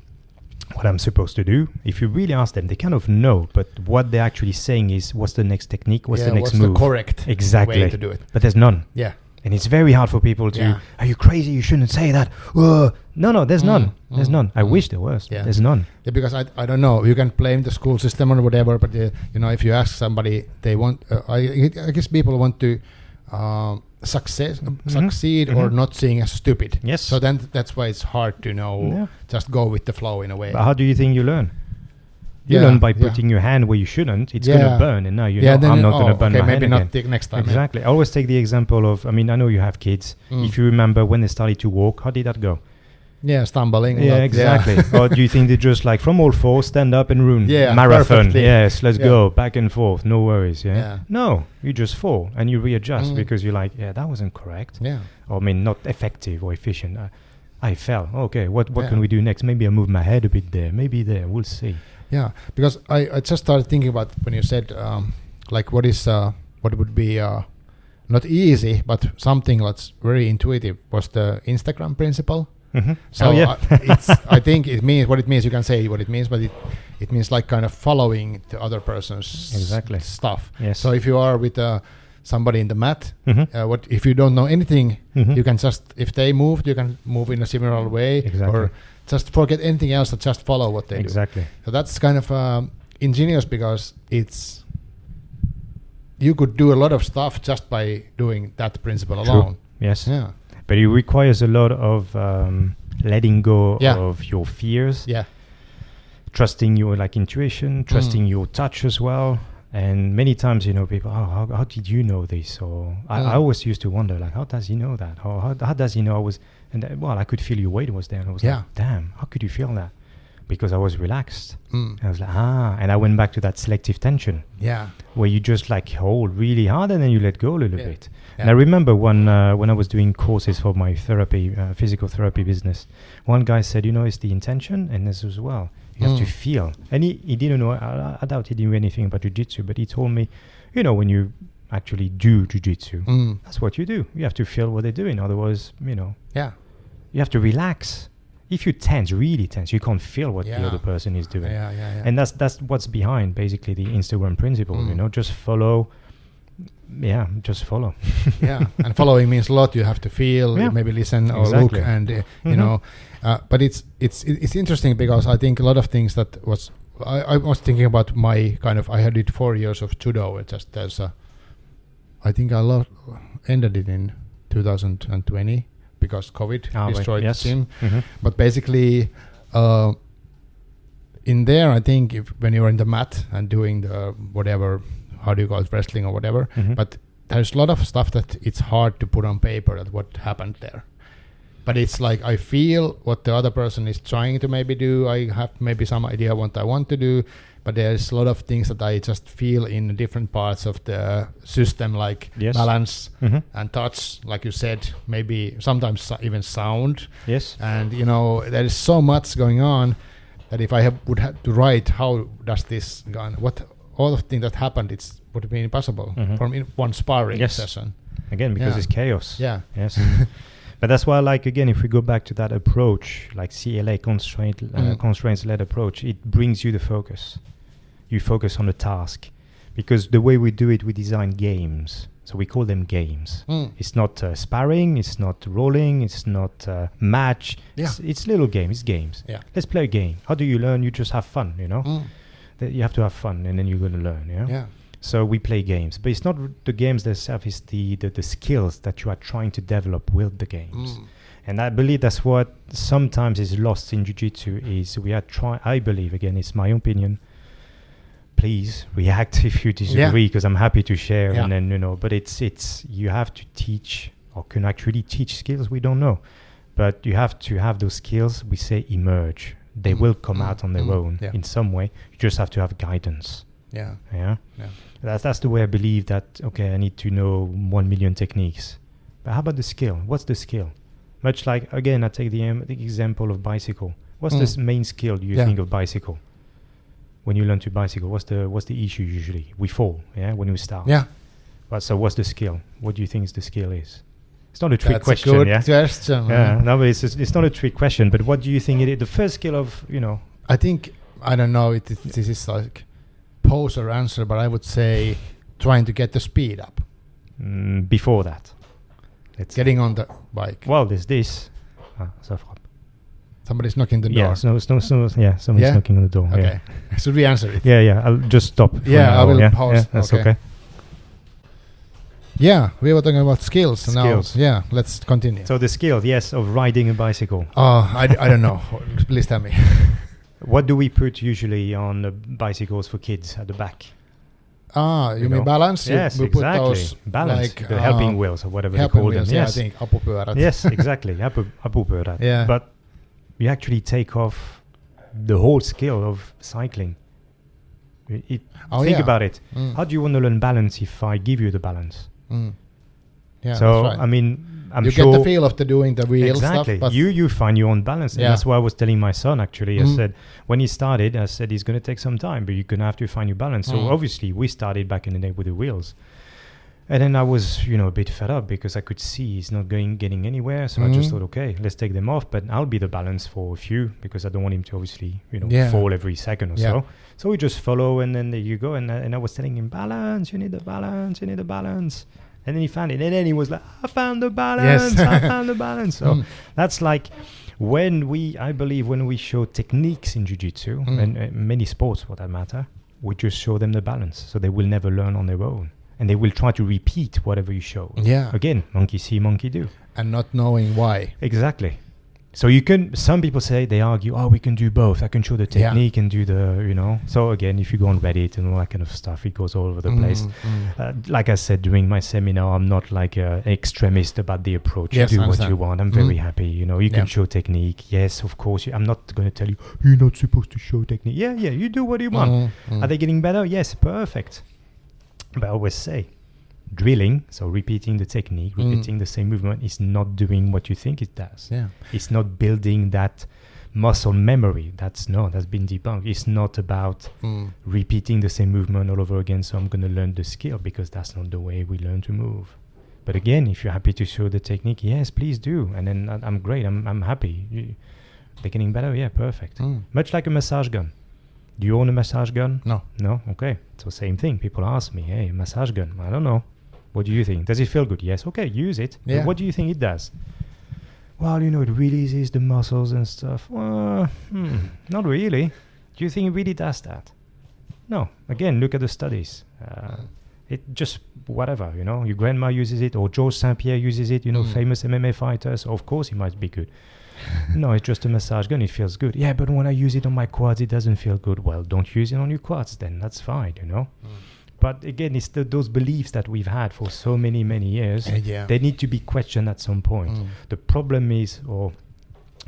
what I'm supposed to do. If you really ask them, they kind of know, but what they're actually saying is, what's the next technique? What's the next move? What's the correct way to do it? But there's none. Yeah. And it's very hard for people to, are you crazy? You shouldn't say that. No, there's none. There's none. I wish there was. Yeah. There's none. Yeah, because I don't know. You can blame the school system or whatever, but if you ask somebody, they want, I guess people want to succeed or not seeing as stupid. Yes. So then that's why it's hard to just go with the flow in a way. But how do you think you learn? You learn by putting your hand where you shouldn't. It's going to burn, and now I'm not going to burn my hand maybe again. Not next time. Exactly. I always take the example of, I know you have kids. If you remember when they started to walk, how did that go? Yeah, stumbling. Yeah, exactly. Or do you think they just like from all four, stand up and run? Marathon. Perfectly. Yes, let's go back and forth. No worries. Yeah. No, you just fall and you readjust because you're like, that wasn't correct. Yeah. Or not effective or efficient. I fell. Okay, what can we do next? Maybe I move my head a bit there. Maybe there. We'll see. Yeah, because I just started thinking about when you said what is what would be not easy, but something that's very intuitive was the Instagram principle. Mm-hmm. So I think it means what it means. You can say what it means, but it means like kind of following the other person's stuff. Yes. So if you are with somebody in the mat, mm-hmm. what if you don't know anything, mm-hmm. you can just, if they moved, you can move in a similar way, or just forget anything else and just follow what they do. Exactly. So that's kind of ingenious because you could do a lot of stuff just by doing that principle alone. Yes. Yeah. But it requires a lot of letting go of your fears. Yeah. Trusting your intuition, trusting your touch as well. And many times, people, how did you know this? Or I always used to wonder, how does he know that? Or how does he know I was? And I could feel your weight was there. And I was like, damn, how could you feel that? Because I was relaxed. And I was like, and I went back to that selective tension. Yeah. Where you just hold really hard and then you let go a little bit. Yeah. And I remember when I was doing courses for my physical therapy business, one guy said, it's the intention and this as well. You have to feel. And he didn't know, I doubt he didn't know anything about jiu-jitsu, but he told me, when you actually do jiu-jitsu, that's what you do. You have to feel what they're doing. Otherwise, you have to relax. If you really tense, you can't feel what the other person is doing. Yeah. And that's what's behind basically the Instagram principle, just follow. Yeah, just follow. And following means a lot. You have to feel, maybe listen or look, and but it's interesting because I think a lot of things that was I was thinking about my kind of, I had it 4 years of judo. It just I think I ended it in 2020 because COVID destroyed the gym. But basically, in there, I think when you're in the mat and doing the whatever, how do you call it, wrestling or whatever, but there's a lot of stuff that it's hard to put on paper that what happened there. But it's like I feel what the other person is trying to maybe do. I have maybe some idea what I want to do, but there's a lot of things that I just feel in different parts of the system, like balance and touch, like you said, maybe sometimes even sound. Yes. And, there is so much going on that if I would have to write how does this go on, what all of the things that happened, it would be impossible from one sparring session. Again, because it's chaos. Yeah. Yes. But that's why, again, if we go back to that approach, like CLA, constraints-led approach, it brings you the focus. You focus on the task. Because the way we do it, we design games. So we call them games. It's not sparring, it's not rolling, it's not match. Yeah. It's little games, it's games. Yeah. Let's play a game. How do you learn? You just have fun, You have to have fun, and then you're going to learn, Yeah. So we play games, but it's not the games themselves, it's the skills that you are trying to develop with the games. And I believe that's what sometimes is lost in jiu-jitsu is we are trying, I believe, again, it's my opinion. Please react if you disagree, because I'm happy to share. And then, but it's you have to teach, or can actually teach skills we don't know. But you have to have those skills, we say, emerge. They will come out on their own in some way. You just have to have guidance. Yeah. That's the way I believe that, okay, I need to know 1 million techniques. But how about the skill? What's the skill? Much like, again, I take the example of bicycle. What's the main skill you think of bicycle? When you learn to bicycle, what's the issue usually? We fall, when we start. Yeah. But so what's the skill? What do you think the skill is? It's not a trick question, That's a good question. Yeah, no, but it's not a trick question. But what do you think it is? The first skill of, I think, I don't know, this is like pose or answer, but I would say trying to get the speed up. Before that. Getting on the bike. Well, there's this. Somebody's knocking the door. Somebody's knocking on the door. Okay. Yeah. Should we answer it? Yeah. I'll just stop. I will pause. Yeah, that's okay. Yeah, we were talking about skills. Now, let's continue. So the skill, of riding a bicycle. I don't know. Please tell me. What do we put usually on the bicycles for kids at the back? You mean balance? Yes, we exactly. Put those balance, the helping wheels or whatever they call them. Yes, I think apupyörät. Yes, exactly, apupyörät. Yeah. But you actually take off the whole skill of cycling. Think about it. How do you want to learn balance if I give you the balance? Yeah, so that's right. I mean, you get the feel of doing the real stuff. But you find your own balance. And that's why I was telling my son, actually. I said, when he started, I said, it's going to take some time, but you're going to have to find your balance. So obviously, we started back in the day with the wheels. And then I was, a bit fed up because I could see it's not getting anywhere. So I just thought, okay, let's take them off, but I'll be the balance for a few because I don't want him to obviously, fall every second or so. So we just follow, and then there you go. And I was telling him, balance, you need the balance, you need the balance. And then he found it. And then he was like, I found the balance, I found the balance. So that's like when I believe when we show techniques in jiu-jitsu, and many sports for that matter, we just show them the balance. So they will never learn on their own. And they will try to repeat whatever you show. Yeah. Again, monkey see, monkey do. And not knowing why. Exactly. So some people say, they argue, we can do both. I can show the technique and do the, So again, if you go on Reddit and all that kind of stuff, it goes all over the place. Like I said during my seminar, I'm not like an extremist about the approach. Yes, do what you want. I'm very happy. You can show technique. Yes, of course. I'm not going to tell you, you're not supposed to show technique. Yeah, you do what you want. Are they getting better? Yes, perfect. But I always say, drilling, so repeating the technique, repeating the same movement, is not doing what you think it does. Yeah. It's not building that muscle memory. That's been debunked. It's not about repeating the same movement all over again, so I'm going to learn the skill, because that's not the way we learn to move. But again, if you're happy to show the technique, yes, please do. And then I'm great. I'm happy. They're getting better? Yeah, perfect. Much like a massage gun. Do you own a massage gun? No. No? Okay. So same thing. People ask me, hey, massage gun. I don't know. What do you think? Does it feel good? Yes. Okay, use it. Yeah. But what do you think it does? Well, it releases the muscles and stuff. Not really. Do you think it really does that? No. Again, look at the studies. It just, whatever, your grandma uses it, or Georges St-Pierre uses it, famous MMA fighter. So of course it might be good. No, it's just a massage gun. It feels good. Yeah, but when I use it on my quads, it doesn't feel good. Well, don't use it on your quads then. That's fine, But again, it's those beliefs that we've had for so many, many years. They need to be questioned at some point. The problem is,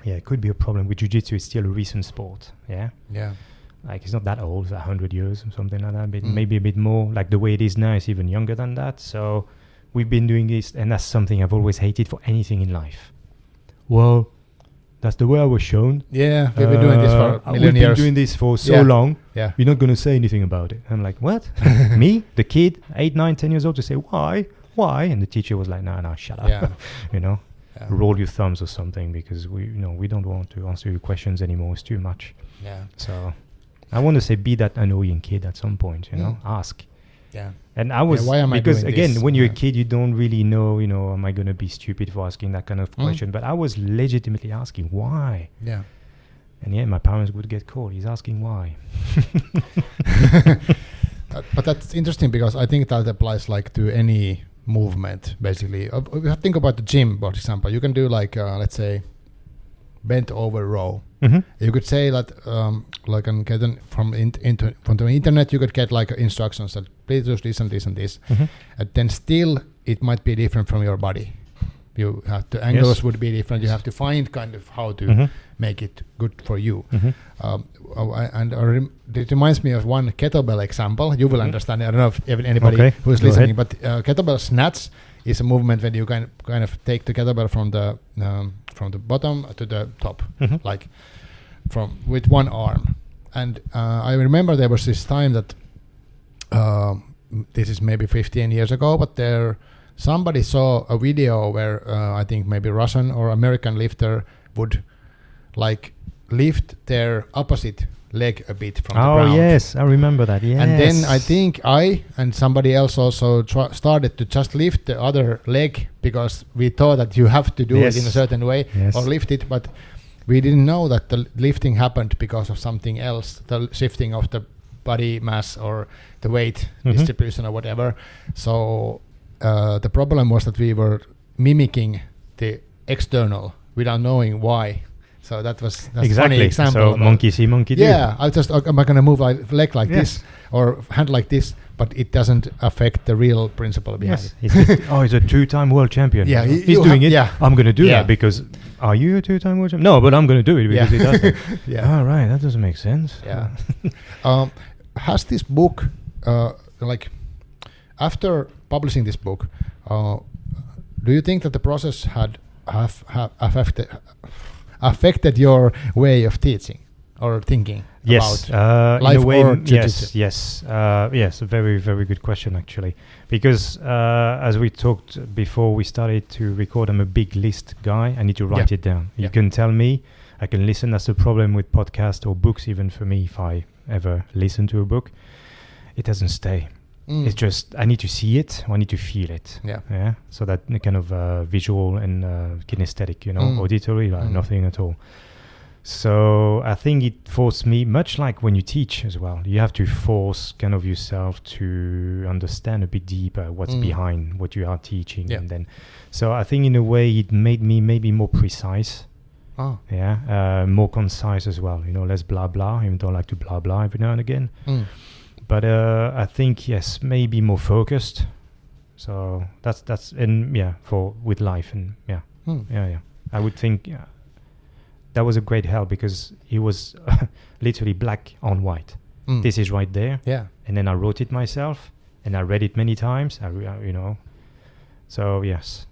it could be a problem with jiu-jitsu. It's still a recent sport. Yeah. Like, it's not that old, it's 100 years or something like that. But maybe a bit more. Like the way it is now, it's even younger than that. So we've been doing this, and that's something I've always hated for anything in life. Well, that's the way I was shown. Yeah, we've been doing this for a million years. We've been doing this for so long. Yeah. You're not going to say anything about it. I'm like, what? Me, the kid, 8, 9, 10 years old, to say, why? And the teacher was like, no, shut up. Roll your thumbs or something, because we don't want to answer your questions anymore. It's too much. Yeah. So I want to say, be that annoying kid at some point, ask. Yeah. And I was, why am because I again, this? When you're a kid, you don't really know, am I going to be stupid for asking that kind of question? But I was legitimately asking why. Yeah. And my parents would get called. He's asking why. But that's interesting, because I think that applies like to any movement, basically. Think about the gym, for example. You can do like, let's say, bent over row. You could say that, like, from the internet, you could get like instructions that please do this and this and this, and then still it might be different from your body. You have the angles would be different. You have to find kind of how to make it good for you. It reminds me of one kettlebell example. You will understand. I don't know if anybody who is listening, but kettlebell snatch is a movement when you kind of take the kettlebell from the bottom to the top, like with one arm. And I remember there was this time that this is maybe 15 years ago, but somebody saw a video where I think maybe Russian or American lifter would like lift their opposite leg a bit from the ground. Oh yes, I remember that. Yes. And then I think I and somebody else also started to just lift the other leg, because we thought that you have to do it in a certain way or lift it, but we didn't know that the lifting happened because of something else, the shifting of the body mass or the weight distribution or whatever. So the problem was that we were mimicking the external without knowing why. So that's exactly. Funny example. So monkey see, monkey do. Yeah, am I going to move my leg like this or hand like this? But it doesn't affect the real principle behind it. He's a 2-time world champion. Yeah, he's doing it. Yeah. I'm going to do that because. Are you a 2-time world champion? No, but I'm going to do it because he does it. Yeah. Oh, right, that doesn't make sense. Yeah. Has this book, like, after publishing this book, do you think that the process have affected your way of teaching or thinking? Yes, about life in a way, or jiu-jitsu? yes, a very, very good question actually. Because as we talked before we started to record, I'm a big list guy. I need to write it down. You can tell me, I can listen. That's the problem with podcasts or books, even for me, if I ever listen to a book, it doesn't stay. It's just, I need to see it, or I need to feel it. Yeah. So that kind of visual and kinesthetic, auditory, nothing at all. So I think it forced me, much like when you teach as well, you have to force kind of yourself to understand a bit deeper what's behind what you are teaching. And then, so I think in a way it made me maybe more precise. More concise as well, less blah blah. I even don't like to blah blah every now and again. But I think, yes, maybe more focused. So that's for with life and I would think that was a great help because it was literally black on white. This is right there. And then I wrote it myself and I read it many times. So yes.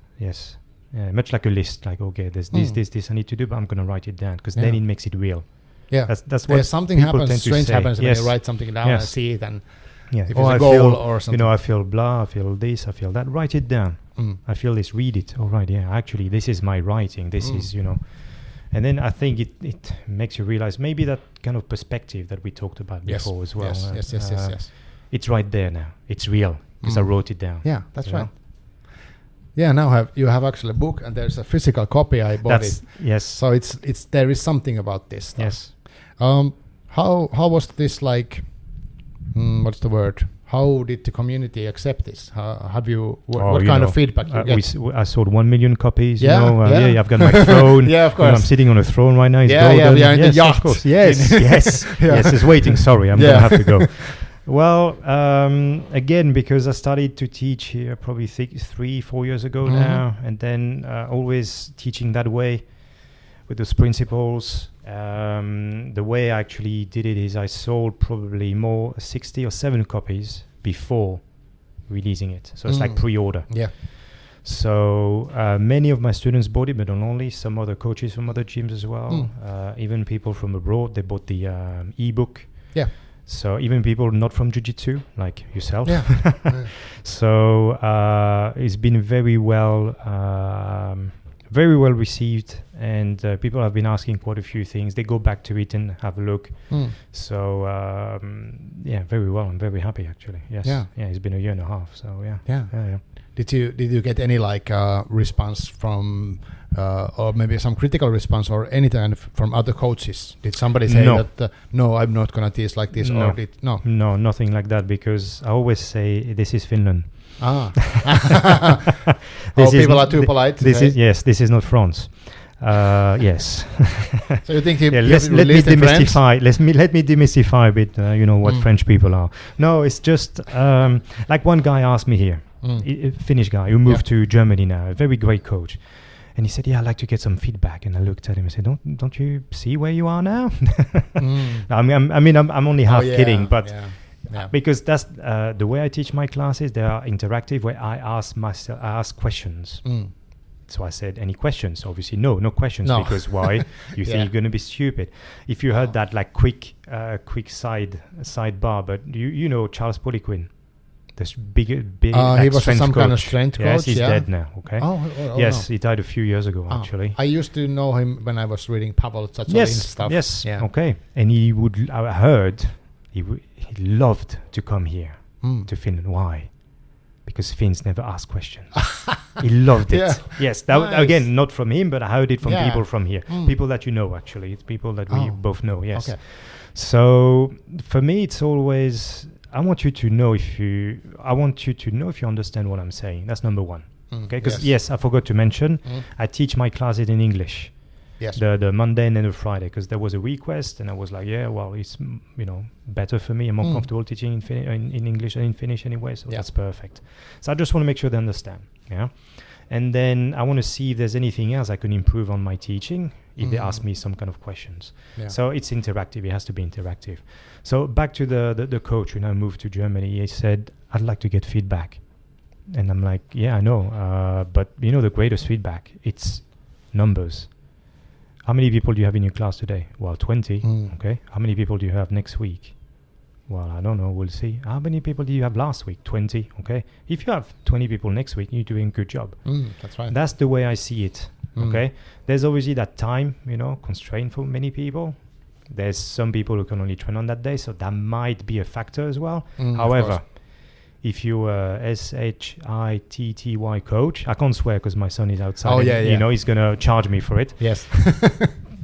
Much like a list, like, okay, there's this I need to do, but I'm going to write it down because then it makes it real. That's what something happens, strange happens when you write something down and see it, and if it's a goal or something. I feel blah, I feel this, I feel that. Write it down. I feel this, read it. All right, actually, this is my writing. This is, And then I think it makes you realize maybe that kind of perspective that we talked about before as well. Yes. It's right there now. It's real because I wrote it down. Yeah, that's right. Yeah, now you have actually a book and there's a physical copy. I bought it. Yes. So it's there is something about this stuff. Yes. How was this like? What's the word? How did the community accept this? Have you what kind of feedback you get? I sold 1 million copies. Yeah. I've got my throne. Yeah, of course. I'm sitting on a throne right now. It's golden. Yeah, in the yacht. Of course. Yes. Yes, it's waiting. Sorry, I'm gonna have to go. Well, again, because I started to teach here probably 3-4 years ago now, and then always teaching that way with those principles. The way I actually did it is I sold probably more 60 or 70 copies before releasing it. So it's like pre-order. Yeah. So many of my students bought it, but not only, some other coaches from other gyms as well. Even people from abroad, they bought the ebook. Yeah. So even people not from jiu-jitsu, like yourself. Yeah. So it's been very well received, and people have been asking quite a few things. They go back to it and have a look. So very well. I'm very happy actually. Yes. Yeah. It's been a year and a half. So yeah. Did you get any response from or maybe some critical response or anything from other coaches? Did somebody say that no, I'm not gonna teach like this? No. Or No, nothing like that, because I always say this is Finland. People are too polite. This is not France. Yes. So you think let me demystify. Let me demystify a bit. What French people are. No, it's just like one guy asked me here, a Finnish guy who moved to Germany now, a very great coach, and he said, "Yeah, I'd like to get some feedback." And I looked at him and said, "Don't you see where you are now?" I'm only half kidding, but. Yeah. Because that's the way I teach my classes. They are interactive, where I ask questions. So I said, any questions? Obviously, no questions. No. Because why? You think you're going to be stupid. If you heard that like quick sidebar, but you know Charles Poliquin, this big. He was some kind of strength coach. Yes, he's dead now. Okay. Yes, he died a few years ago actually. I used to know him when I was reading Pavel Tsatsoulin's stuff. Yes. Yeah. Okay. And I heard. He loved to come here to Finland. Why? Because Finns never ask questions. He loved it. Yes, that nice. Again, not from him, but I heard it from people from here. People that you know, actually. It's people that we both know, yes. Okay. So for me, it's always, I want you to know if you understand what I'm saying. That's number one. Okay, because I forgot to mention, I teach my classes in English. Yes. The Monday and the Friday, because there was a request, and I was like, it's better for me. I'm more comfortable teaching in English and in Finnish anyway, so that's perfect. So I just want to make sure they understand. Yeah, and then I want to see if there's anything else I can improve on my teaching if they ask me some kind of questions. Yeah. So it's interactive. It has to be interactive. So back to the coach when I moved to Germany, he said, "I'd like to get feedback," and I'm like, "Yeah, I know, but the greatest feedback, it's numbers." how many people do you have in your class today? Well, 20. Okay. How many people do you have next week? Well, I don't know. We'll see. How many people did you have last week? 20. Okay. If you have 20 people next week, you're doing a good job. That's right. That's the way I see it. Okay. There's obviously that time, constraint for many people. There's some people who can only train on that day, so that might be a factor as well. However, if you're a SHITTY coach, I can't swear because my son is outside. Oh, yeah. He's going to charge me for it. Yes.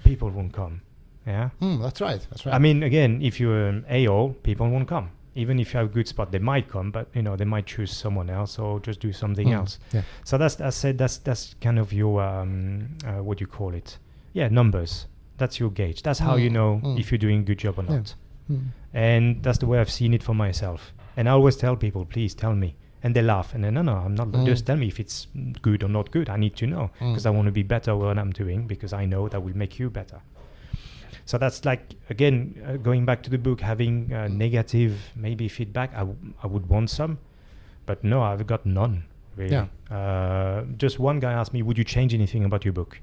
People won't come. Yeah. That's right. I mean, again, if you're an AO, people won't come. Even if you have a good spot, they might come, but they might choose someone else or just do something else. Yeah. So that's kind of your what do you call it? Yeah, numbers. That's your gauge. That's how you know if you're doing a good job or not. And that's the way I've seen it for myself. And I always tell people, please tell me. And they laugh. And then, no, I'm not. Just tell me if it's good or not good. I need to know because I want to be better what I'm doing because I know that will make you better. So that's like, again, going back to the book, having negative maybe feedback. I would want some, but no, I've got none really. Yeah. Just one guy asked me, would you change anything about your book?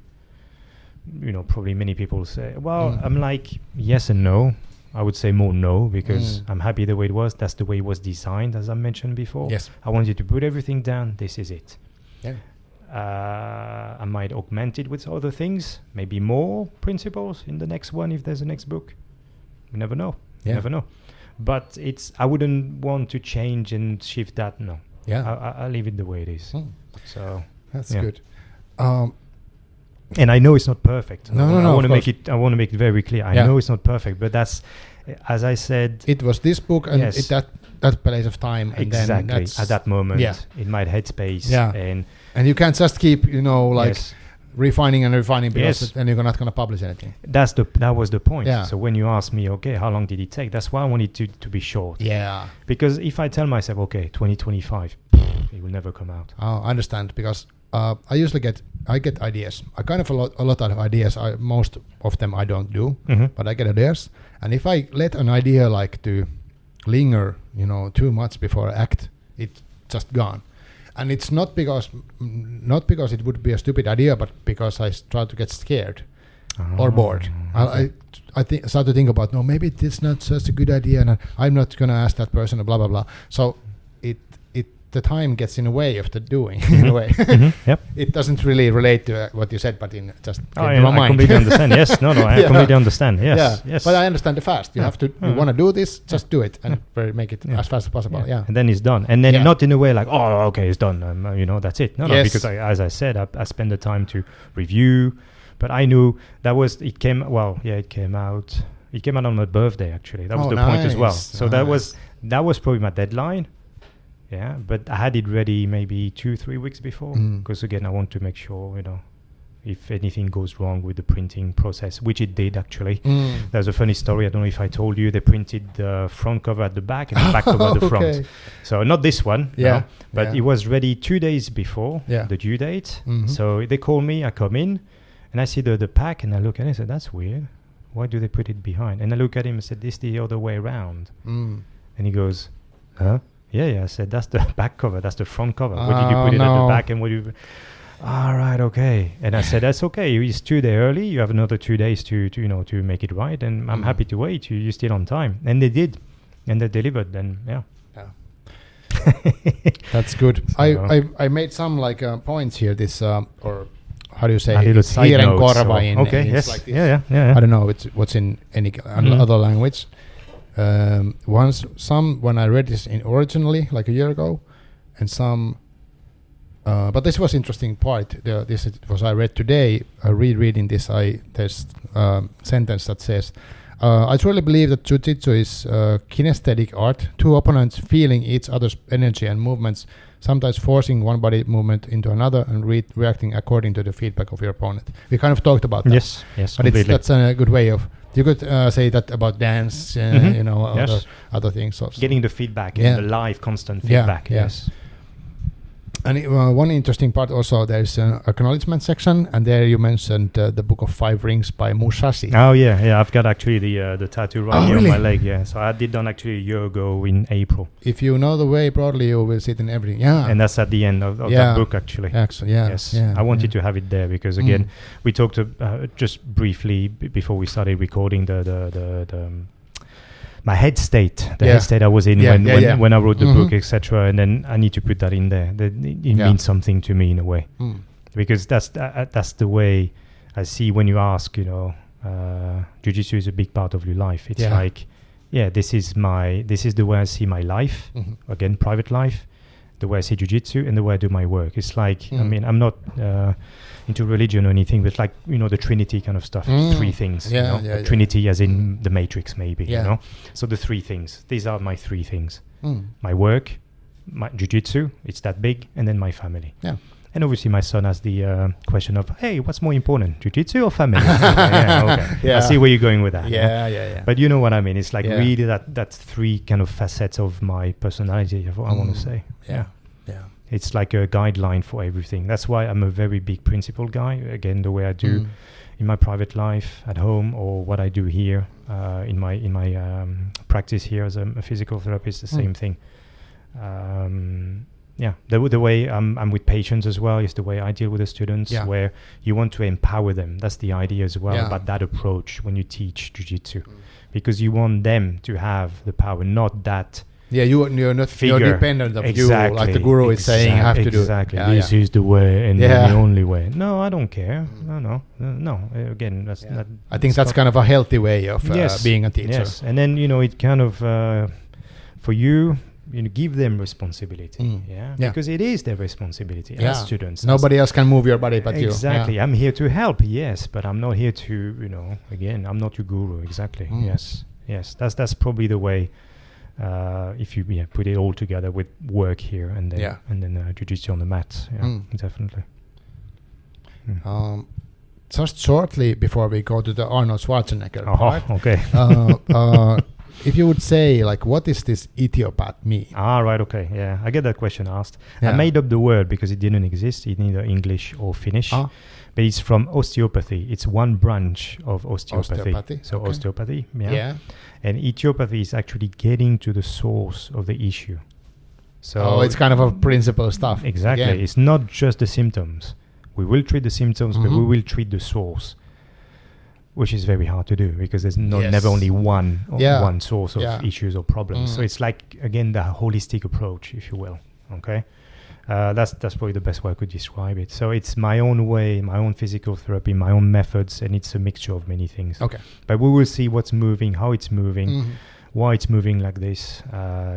Probably many people say, well, I'm like, yes and no. I would say more no, because I'm happy the way it was. That's the way it was designed, as I mentioned before. Yes. I wanted to put everything down. This is it. Yeah. I might augment it with other things, maybe more principles in the next one if there's a next book. You never know. You never know. But I wouldn't want to change and shift that. No. Yeah. I'll leave it the way it is. So that's good. And I know it's not perfect. No. I want to make it very clear. I know it's not perfect, but that's, as I said, it was this book and that place of time. And exactly. Then at that moment, in my headspace. Yeah. And you can't just keep, refining because then you're not going to publish anything. That was the point. Yeah. So when you ask me, okay, how long did it take? That's why I wanted to be short. Yeah. Because if I tell myself, okay, 2025, it will never come out. Oh, I understand. Because I usually get ideas. I kind of a lot of ideas. Most of them I don't do, but I get ideas. And if I let an idea to linger, too much before I act, it's just gone. And it's not because it would be a stupid idea, but because I start to get scared or bored. Okay. I start to think about, no, maybe it's not such a good idea, and I'm not going to ask that person, blah blah blah. So the time gets in the way of the doing, in a way. Yep. It doesn't really relate to what you said, but in just my mind. I completely understand. Yes, I completely understand. Yes, yes. But I understand the fast. You have to. You want to do this, just do it and make it as fast as possible. Yeah. And then it's done. And then not in a way like, oh, okay, it's done. That's it. No, because as I said, I spent the time to review. But I knew it came out. It came out on my birthday. Actually, that was the point as well. So that was probably my deadline. Yeah, but I had it ready maybe 2-3 weeks before because again I want to make sure if anything goes wrong with the printing process, which it did actually. There's a funny story. I don't know if I told you, they printed the front cover at the back and the back cover at the front. So not this one, but it was ready 2 days before the due date. So they call me, I come in and I see the pack and I look at it and I said, that's weird. Why do they put it behind? And I look at him and said, this is the other way around. And he goes, huh? Yeah. I said, that's the back cover. That's the front cover. What did you put it at the back and what do you... All right, okay. And I said, that's okay. It's 2 days early. You have another 2 days to make it right. And I'm happy to wait. You're still on time. And they did. And they delivered. Then, yeah. That's good. So I made some points here. This, or how do you say? Korva in yes. Like this. Yeah. I don't know what's in any other language. When I read this originally, like a year ago, and some, but this was interesting part. I read today. Rereading this, there's sentence that says, "I truly believe that jiu-jitsu is kinesthetic art. Two opponents feeling each other's energy and movements, sometimes forcing one body movement into another and reacting according to the feedback of your opponent." We kind of talked about that. Yes, but that's a good way of. You could say that about dance, other things. Also. Getting the feedback, the live, constant feedback. Yes. And one interesting part also, there's an acknowledgement section, and there you mentioned the Book of Five Rings by Musashi. Oh yeah. I've got actually the tattoo right here really? on my leg. Yeah, so I did done actually a year ago in April. If you know the way broadly, you will see it in everything. Yeah, and that's at the end of that book actually. Excellent. Yeah. Yes, yeah, I wanted to have it there because again, we talked just briefly before we started recording the my head state, head state I was in when I wrote the book, etc. And then I need to put that in there. It means something to me in a way, because that's the way I see when you ask. Jiu-jitsu is a big part of your life. It's like, this is the way I see my life. Again, private life, the way I see jiu-jitsu, and the way I do my work. It's like, I mean, I'm not into religion or anything, but like, the Trinity kind of stuff. Three things. Trinity as in the Matrix, maybe. So the three things. These are my three things. My work, my jiu-jitsu, it's that big, and then my family. And obviously my son has the question of, hey, what's more important, jiu-jitsu or family? Okay. I see where you're going with that. But you know what I mean. It's like really that three kind of facets of my personality, I want to say. It's like a guideline for everything. That's why I'm a very big principle guy. Again, the way I do in my private life at home, or what I do here in my practice here as a physical therapist, the same thing. The way I'm with patients as well is the way I deal with the students, where you want to empower them. That's the idea as well about that approach when you teach jiu-jitsu, because you want them to have the power, not that. You're not figure. You're dependent of you, like the guru is saying, you have to do. This is the way and the only way. No, I don't care. No. Again, that's not. I think that's kind of a healthy way of being a teacher. Yes, and then it kind of for you. Give them responsibility, because it is their responsibility as students. Nobody else can move your body but you. Exactly. I'm here to help, yes, but I'm not here to, again, I'm not your guru. Exactly. Yes. That's probably the way. If you put it all together with work here and then jiu-jitsu on the mat, definitely. Just shortly before we go to the Arnold Schwarzenegger part, okay. If you would say, like, what is this Ethiopath mean? Right, okay, I get that question asked. I made up the word because it didn't exist in either English or Finnish, but it's from osteopathy. It's one branch of osteopathy. So osteopathy, and Ethiopath is actually getting to the source of the issue. So it's kind of a principle stuff. Exactly. Again. It's not just the symptoms. We will treat the symptoms, but we will treat the source, which is very hard to do because there's never only one source of issues or problems. So it's like, again, the holistic approach, if you will. Okay, that's probably the best way I could describe it. So it's my own way, my own physical therapy, my own methods, and it's a mixture of many things. Okay, but we will see what's moving, how it's moving, why it's moving like this,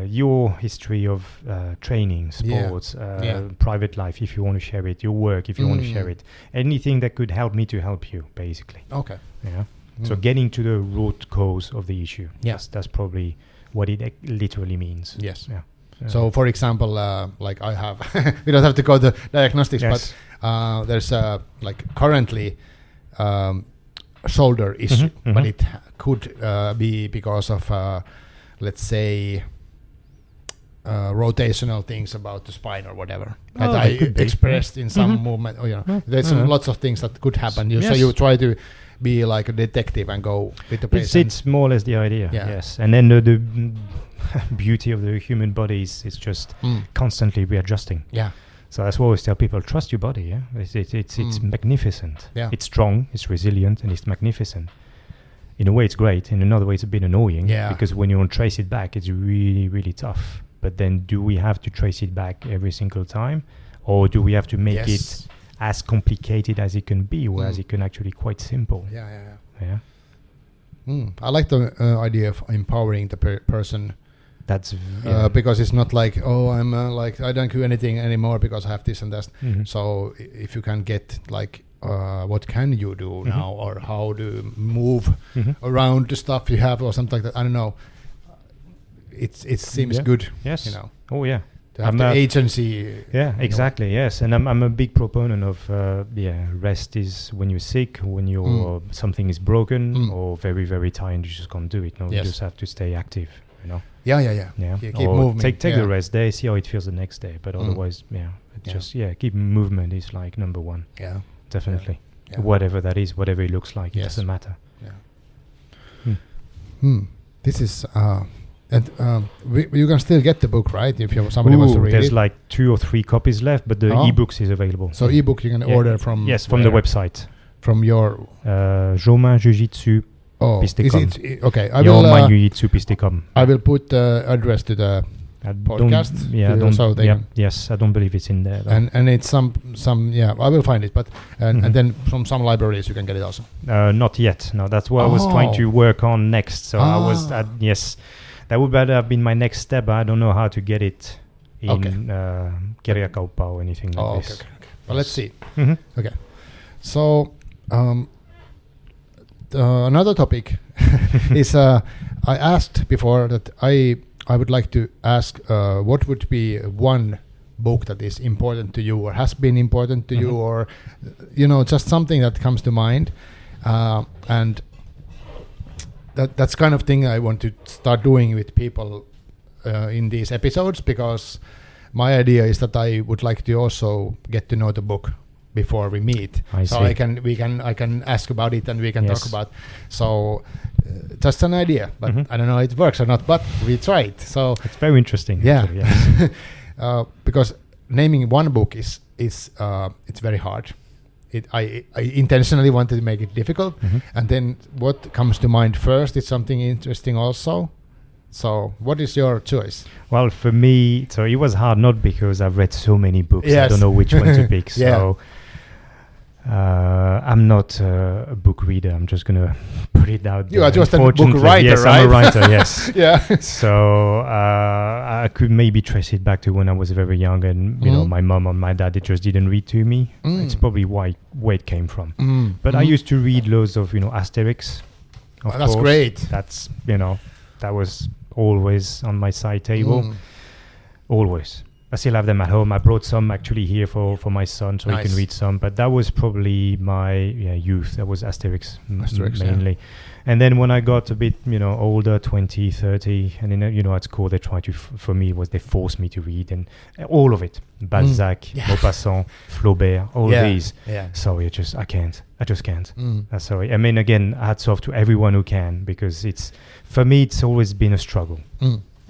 your history of training, sports, private life, if you want to share it, your work, if you want to share it, anything that could help me to help you, basically. Okay. So getting to the root cause of the issue. Yes, that's probably what it literally means. Yes. So, for example, like I have, we don't have to go to diagnostics, but there's like currently shoulder issue, but it could be because of, let's say, rotational things about the spine or whatever that I expressed in some movement. Or, there's lots of things that could happen. So you try to be like a detective and go with the patient. It's more or less the idea. Yes, and then the beauty of the human body is just constantly readjusting. So that's why I always tell people, trust your body. It's magnificent. It's strong, it's resilient, and it's magnificent. In a way, it's great. In another way, it's a bit annoying because when you want to trace it back, it's really, really tough. But then, do we have to trace it back every single time, or do we have to make it as complicated as it can be, whereas it can actually quite simple? I like the idea of empowering the person. That's because it's not like, I'm like I don't do anything anymore because I have this and that. So if you can get like what can you do now, or how to move around the stuff you have or something like that, I don't know, it seems good. To have the agency. Exactly. Yes, and I'm a big proponent of rest is when you're sick, when you're something is broken or very, very tired, you just can't do it. You just have to stay active. you know. Yeah. You keep moving. Take a rest day, see how it feels the next day. But otherwise, just keep movement is like number one. Yeah. Definitely. Yeah. Whatever that is, whatever it looks like, it doesn't matter. Yeah. This is you can still get the book, right? If somebody wants to read there's it. like 2 or 3 copies left, but the ebooks is available. So ebook you can order from from the website. From your Jomain jiu-jitsu. Is it okay? I will put the address to the podcast. I don't believe it's in there. And it's some I will find it, but and then from some libraries you can get it also. Not yet. No, that's what I was trying to work on next. So I was that would better have been my next step. I don't know how to get it in Kirjakauppa or anything like this. Okay. Well, let's see. Okay, so. Another topic is I asked before that I would like to ask what would be one book that is important to you or has been important to you, or just something that comes to mind, and that's kind of thing I want to start doing with people in these episodes, because my idea is that I would like to also get to know the book before we meet, I can ask about it and we can talk about. So just an idea, but I don't know if it works or not. But we tried. So it's very interesting. Yeah, actually, yes. because naming one book is it's very hard. I intentionally wanted to make it difficult, and then what comes to mind first is something interesting also. So what is your choice? Well, for me, so it was hard, not because I've read so many books. I don't know which one to pick. So I'm not a book reader. I'm just going to put it out there. You are just a book writer, yes, right? I'm a writer, yes. Yeah. So I could maybe trace it back to when I was very young, and my mom and my dad, they just didn't read to me. It's probably where it came from. But I used to read loads of, Asterix. Of that's course. great. That's, that was always on my side table. Always. I still have them at home. I brought some actually here for my son, so he can read some. But that was probably my youth. That was Asterix mainly. And then when I got a bit, older, 20, 30, and then, at school, they tried to, for me, they forced me to read, and all of it. Balzac, Maupassant, Flaubert, all these. Yeah. So I just can't. Sorry. I mean, again, hats off to everyone who can, because for me, it's always been a struggle.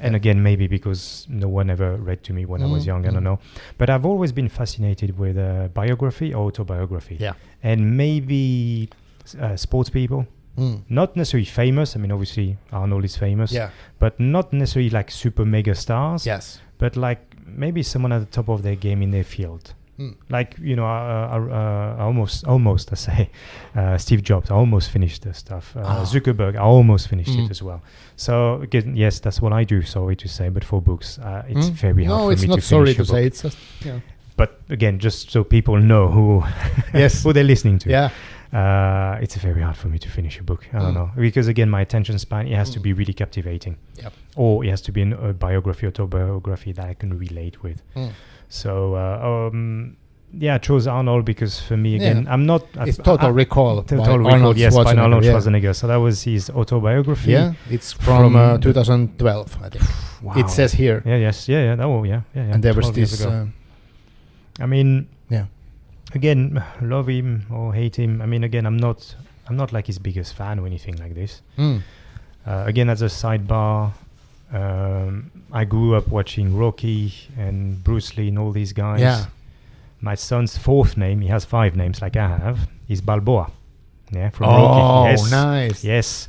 And again, maybe because no one ever read to me when I was young, I don't know. But I've always been fascinated with biography or autobiography. Yeah. And maybe sports people. Not necessarily famous. I mean, obviously, Arnold is famous. Yeah. But not necessarily like super mega stars. Yes. But like maybe someone at the top of their game in their field. Like, almost, I say, Steve Jobs, I almost finished the stuff. Zuckerberg, I almost finished it as well. So, again, yes, that's what I do, sorry to say, but for books, it's very hard for me to finish. No, it's not sorry to say, it's just, But again, just so people know who, who they're listening to. Yeah. It's very hard for me to finish a book. I don't know. Because, again, my attention span, it has to be really captivating. Yep. Or it has to be a biography, autobiography that I can relate with. So, I chose Arnold because for me, again, I'm not... It's Total Recall. Total Recall, yes, by Arnold Schwarzenegger. So that was his autobiography. Yeah, it's from 2012, I think. Wow. It says here. Yeah. And there was this... I mean, again, love him or hate him. I mean, again, I'm not like his biggest fan or anything like this. Again, as a sidebar... I grew up watching Rocky and Bruce Lee and all these guys. Yeah. My son's fourth name, he has 5 names like I have, is Balboa. Yeah, from Rocky. Oh, nice. Yes.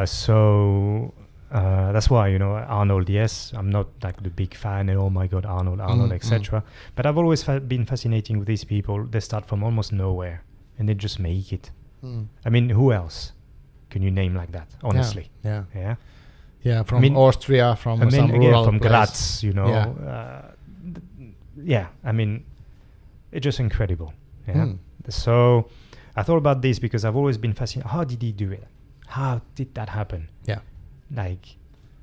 So that's why, Arnold, yes, I'm not like the big fan and oh my God, Arnold, etc. But I've always been fascinating with these people. They start from almost nowhere and they just make it. I mean, who else can you name like that, honestly? Yeah, from Austria, from some rural from place. Graz, I mean, it's just incredible. Yeah. So I thought about this because I've always been fascinated. How did he do it? How did that happen? Yeah. Like,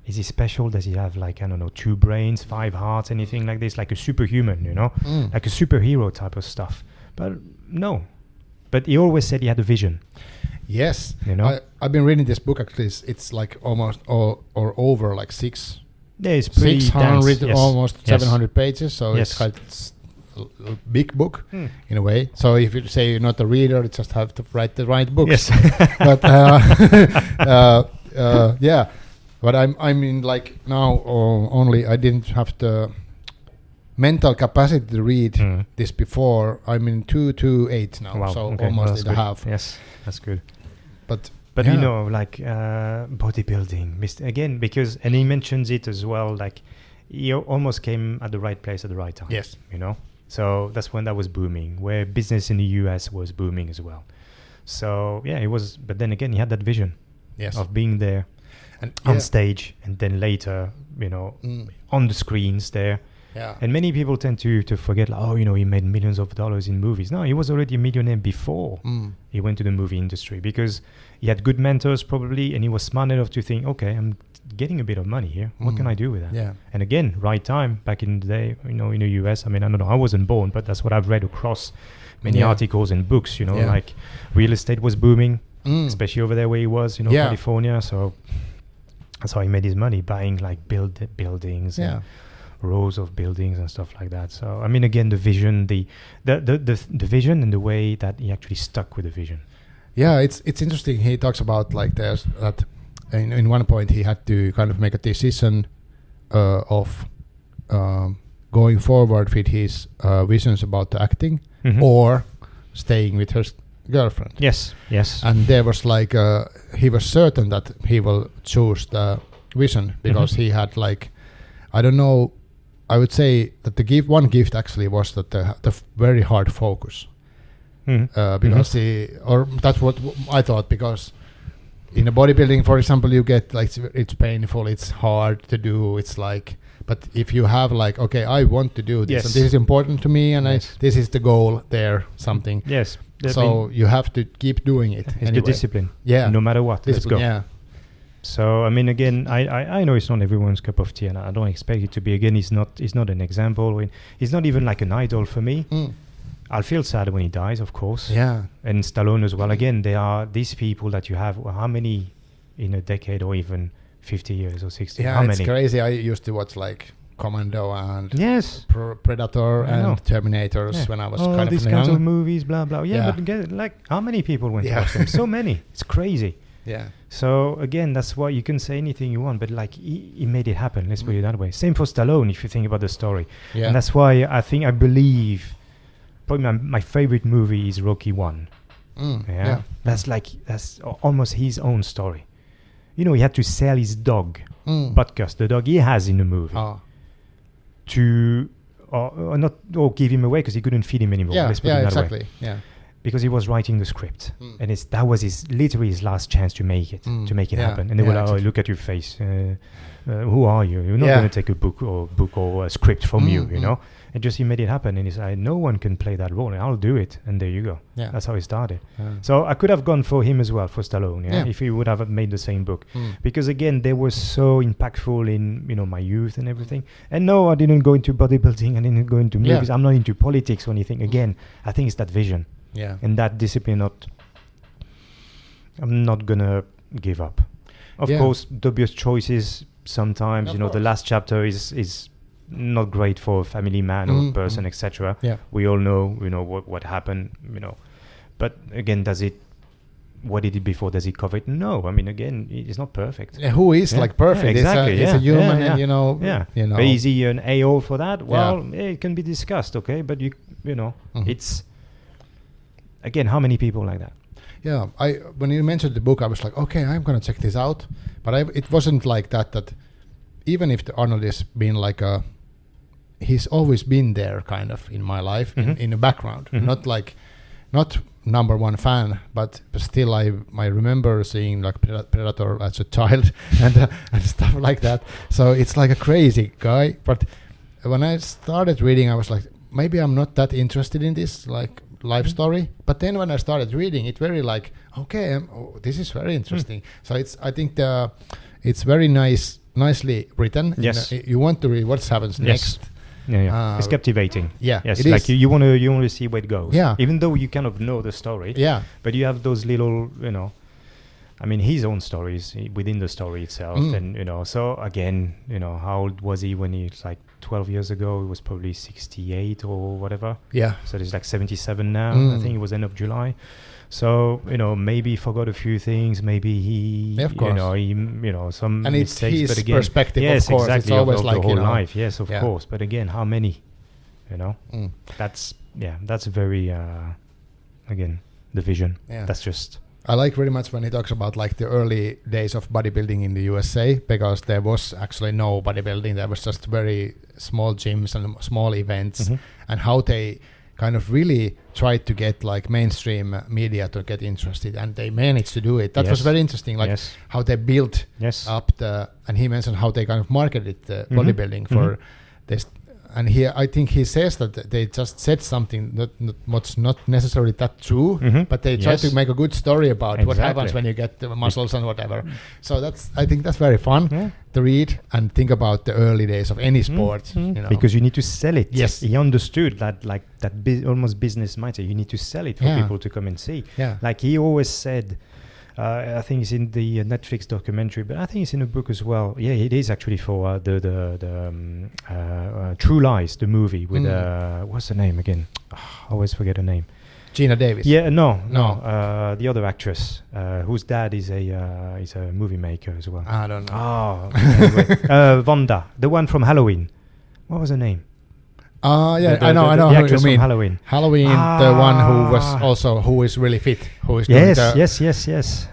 is he special? Does he have 2 brains, 5 hearts, anything like this? Like a superhuman, like a superhero type of stuff. But no. But he always said he had a vision. Yes. You know? I've been reading this book, actually. It's like almost or over like 600, it's pretty 600 dense. almost Yes. 700 pages. So it's quite a big book in a way. So if you say you're not a reader, you just have to write the right books. Yes. But yeah. But I mean, like now only I didn't have the mental capacity to read this before. I'm in 228 now, Wow, so okay. almost in good. half. Yes, that's good. But you know, like bodybuilding, again, because, and he mentions it as well, like he almost came at the right place at the right time. Yes. You know, so that's when that was booming, where business in the US was booming as well. So yeah, it was, but then again, he had that vision of being there and on stage, and then later, you know, on the screens there. Yeah. And many people tend to forget, like, oh, you know, he made millions of dollars in movies. No, he was already a millionaire before he went to the movie industry, because he had good mentors probably, and he was smart enough to think, okay, I'm getting a bit of money here. What can I do with that? Yeah. And again, right time, back in the day, you know, in the US, I mean, I don't know, I wasn't born, but that's what I've read across many articles and books, you know, like real estate was booming, especially over there where he was, you know, California. So that's how he made his money, buying like buildings and rows of buildings and stuff like that. So I mean, again, the vision, the vision, and the way that he actually stuck with the vision. Yeah, it's interesting. He talks about like there's that in one point he had to kind of make a decision of going forward with his visions about the acting or staying with her girlfriend. Yes. And there was like he was certain that he will choose the vision because he had like, I don't know, I would say that one gift actually was that the very hard focus. Because that's what I thought, because in a bodybuilding, for example, you get like it's painful, it's hard to do, it's like, but if you have like, okay, I want to do this and this is important to me, and this is the goal there, something. Yes. So you have to keep doing it. It's the discipline. Yeah. No matter what. Let's go. Yeah. So I mean, again, I know it's not everyone's cup of tea, and I don't expect it to be. Again, he's not an example. He's not even like an idol for me. I'll feel sad when he dies, of course. Yeah. And Stallone as well. Again, they are these people that you have. How many in a decade, or even 50 years or 60? Yeah, how it's many? crazy. I used to watch like Commando and Predator and Terminators when I was kind of these young. kinds of movies, blah blah. Yeah, but again, like how many people went to watch them? So many. It's crazy. Yeah. So again, that's why you can say anything you want, but like he made it happen. Let's put it that way. Same for Stallone, if you think about the story. Yeah. And that's why I believe probably my favorite movie is Rocky 1. That's almost his own story. You know, he had to sell his dog, Butkus, the dog he has in the movie, to or give him away because he couldn't feed him anymore. Let's put it that way. Yeah. Because he was writing the script, and that was literally his last chance to make it happen. And they were like, "Oh, look at your face. Who are you? You're not going to take a book or a script from you, you know." And just he made it happen, and he said, "No one can play that role, and I'll do it." And there you go. Yeah. That's how he started. So I could have gone for him as well, for Stallone, if he would have made the same book, because again, they were so impactful in my youth and everything. And no, I didn't go into bodybuilding. I didn't go into movies. I'm not into politics or anything. Again, I think it's that vision. Yeah. And that discipline, I'm not gonna give up. Of course, dubious choices sometimes. The last chapter is not great for a family man or person, etc. Yeah. We all know, what happened, But again, what he did before, does he cover it? No. I mean, again, it's not perfect. Yeah, who is like perfect? Exactly. It's a human, and But is he an A.O. for that? Well, it can be discussed, okay? But it's. Again, how many people like that? Yeah, when you mentioned the book, I was like, okay, I'm gonna check this out. But it wasn't like that even if the Arnold has been like he's always been there kind of in my life in the background. Not number one fan, but still I remember seeing like Predator as a child and stuff like that. So it's like a crazy guy. But when I started reading, I was like, maybe I'm not that interested in this like life story. But then when I started reading, it very like, okay, this is very interesting. So I think it's very nicely written. Yes. You want to read what happens next. It's captivating. Yeah, yes, it like is. you want to see where it goes. Yeah, even though you kind of know the story. Yeah, but you have those little, I mean, his own stories within the story itself, and So again, how old was he when he was like 12 years ago? He was probably 68 or whatever. Yeah. So he's like 77 now. I think it was end of July. So maybe he forgot a few things. Maybe he, some and mistakes. And it's his but again, perspective, yes, of course. Exactly, it's always of like the whole life. Yes, of course. But again, how many? That's very again the vision. Yeah. That's just. I like very much when he talks about like the early days of bodybuilding in the USA, because there was actually no bodybuilding. There was just very small gyms and small events, and how they kind of really tried to get like mainstream media to get interested, and they managed to do it. That was very interesting, like how they built up and he mentioned how they kind of marketed the bodybuilding for this. And I think he says that they just said something what's not necessarily that true, but they try to make a good story about what happens when you get the muscles and whatever. So I think that's very fun to read and think about the early days of any sport. Because you need to sell it. Yes, he understood that, like that almost business mindset. You need to sell it for people to come and see. Yeah, like he always said. I think it's in the Netflix documentary, but I think it's in a book as well. Yeah, it is actually for the True Lies, the movie with what's the name again? I always forget her name. Gina Davis. Yeah, no. The other actress whose dad is a movie maker as well. I don't know. Oh, anyway. Wanda, the one from Halloween. What was her name? I know the who you mean. Halloween, the one who is really fit, who is yes.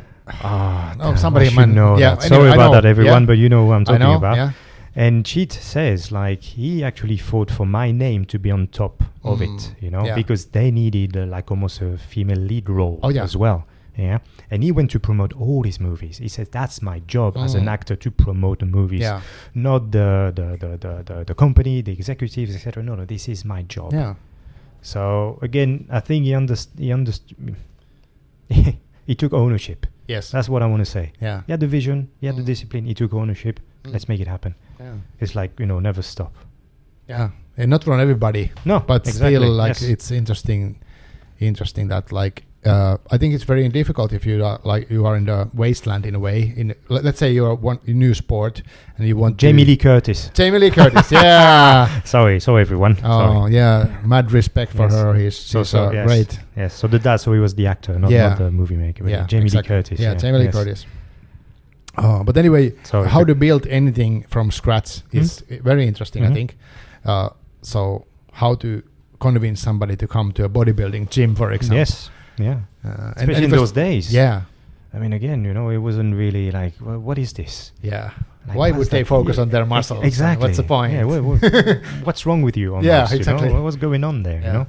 Somebody might know. Yeah, sorry about that, everyone, but you know who I'm talking about. Yeah. And Cheat says like he actually fought for my name to be on top of it, because they needed like almost a female lead role as well. Yeah, and he went to promote all his movies. He said, "That's my job as an actor, to promote the movies, not the company, the executives, etc. No, this is my job." Yeah. So again, I think he understood. He took ownership. Yes, that's what I want to say. Yeah, he had the vision, he had the discipline, he took ownership. Let's make it happen. Yeah, it's like never stop. Yeah, and not from everybody. No, but still, like it's interesting that like. I think it's very difficult if you are in the wasteland in a way. Let's say you are a new sport and you want Jamie Lee Curtis. Yeah. sorry everyone. Oh yeah, mad respect for her. She's great. Yes. So he was the actor, not the movie maker. Yeah, Jamie Lee Curtis. Yeah, Jamie Lee Curtis. Oh, but anyway, how to build anything from scratch is very interesting. I think. So how to convince somebody to come to a bodybuilding gym, for example. Yes. Yeah, especially in those days. Yeah, I mean, again, it wasn't really like, what is this? Yeah, like, why would they focus on their muscles? Exactly. What's the point? Yeah, what's wrong with you? Almost, exactly. What's going on there?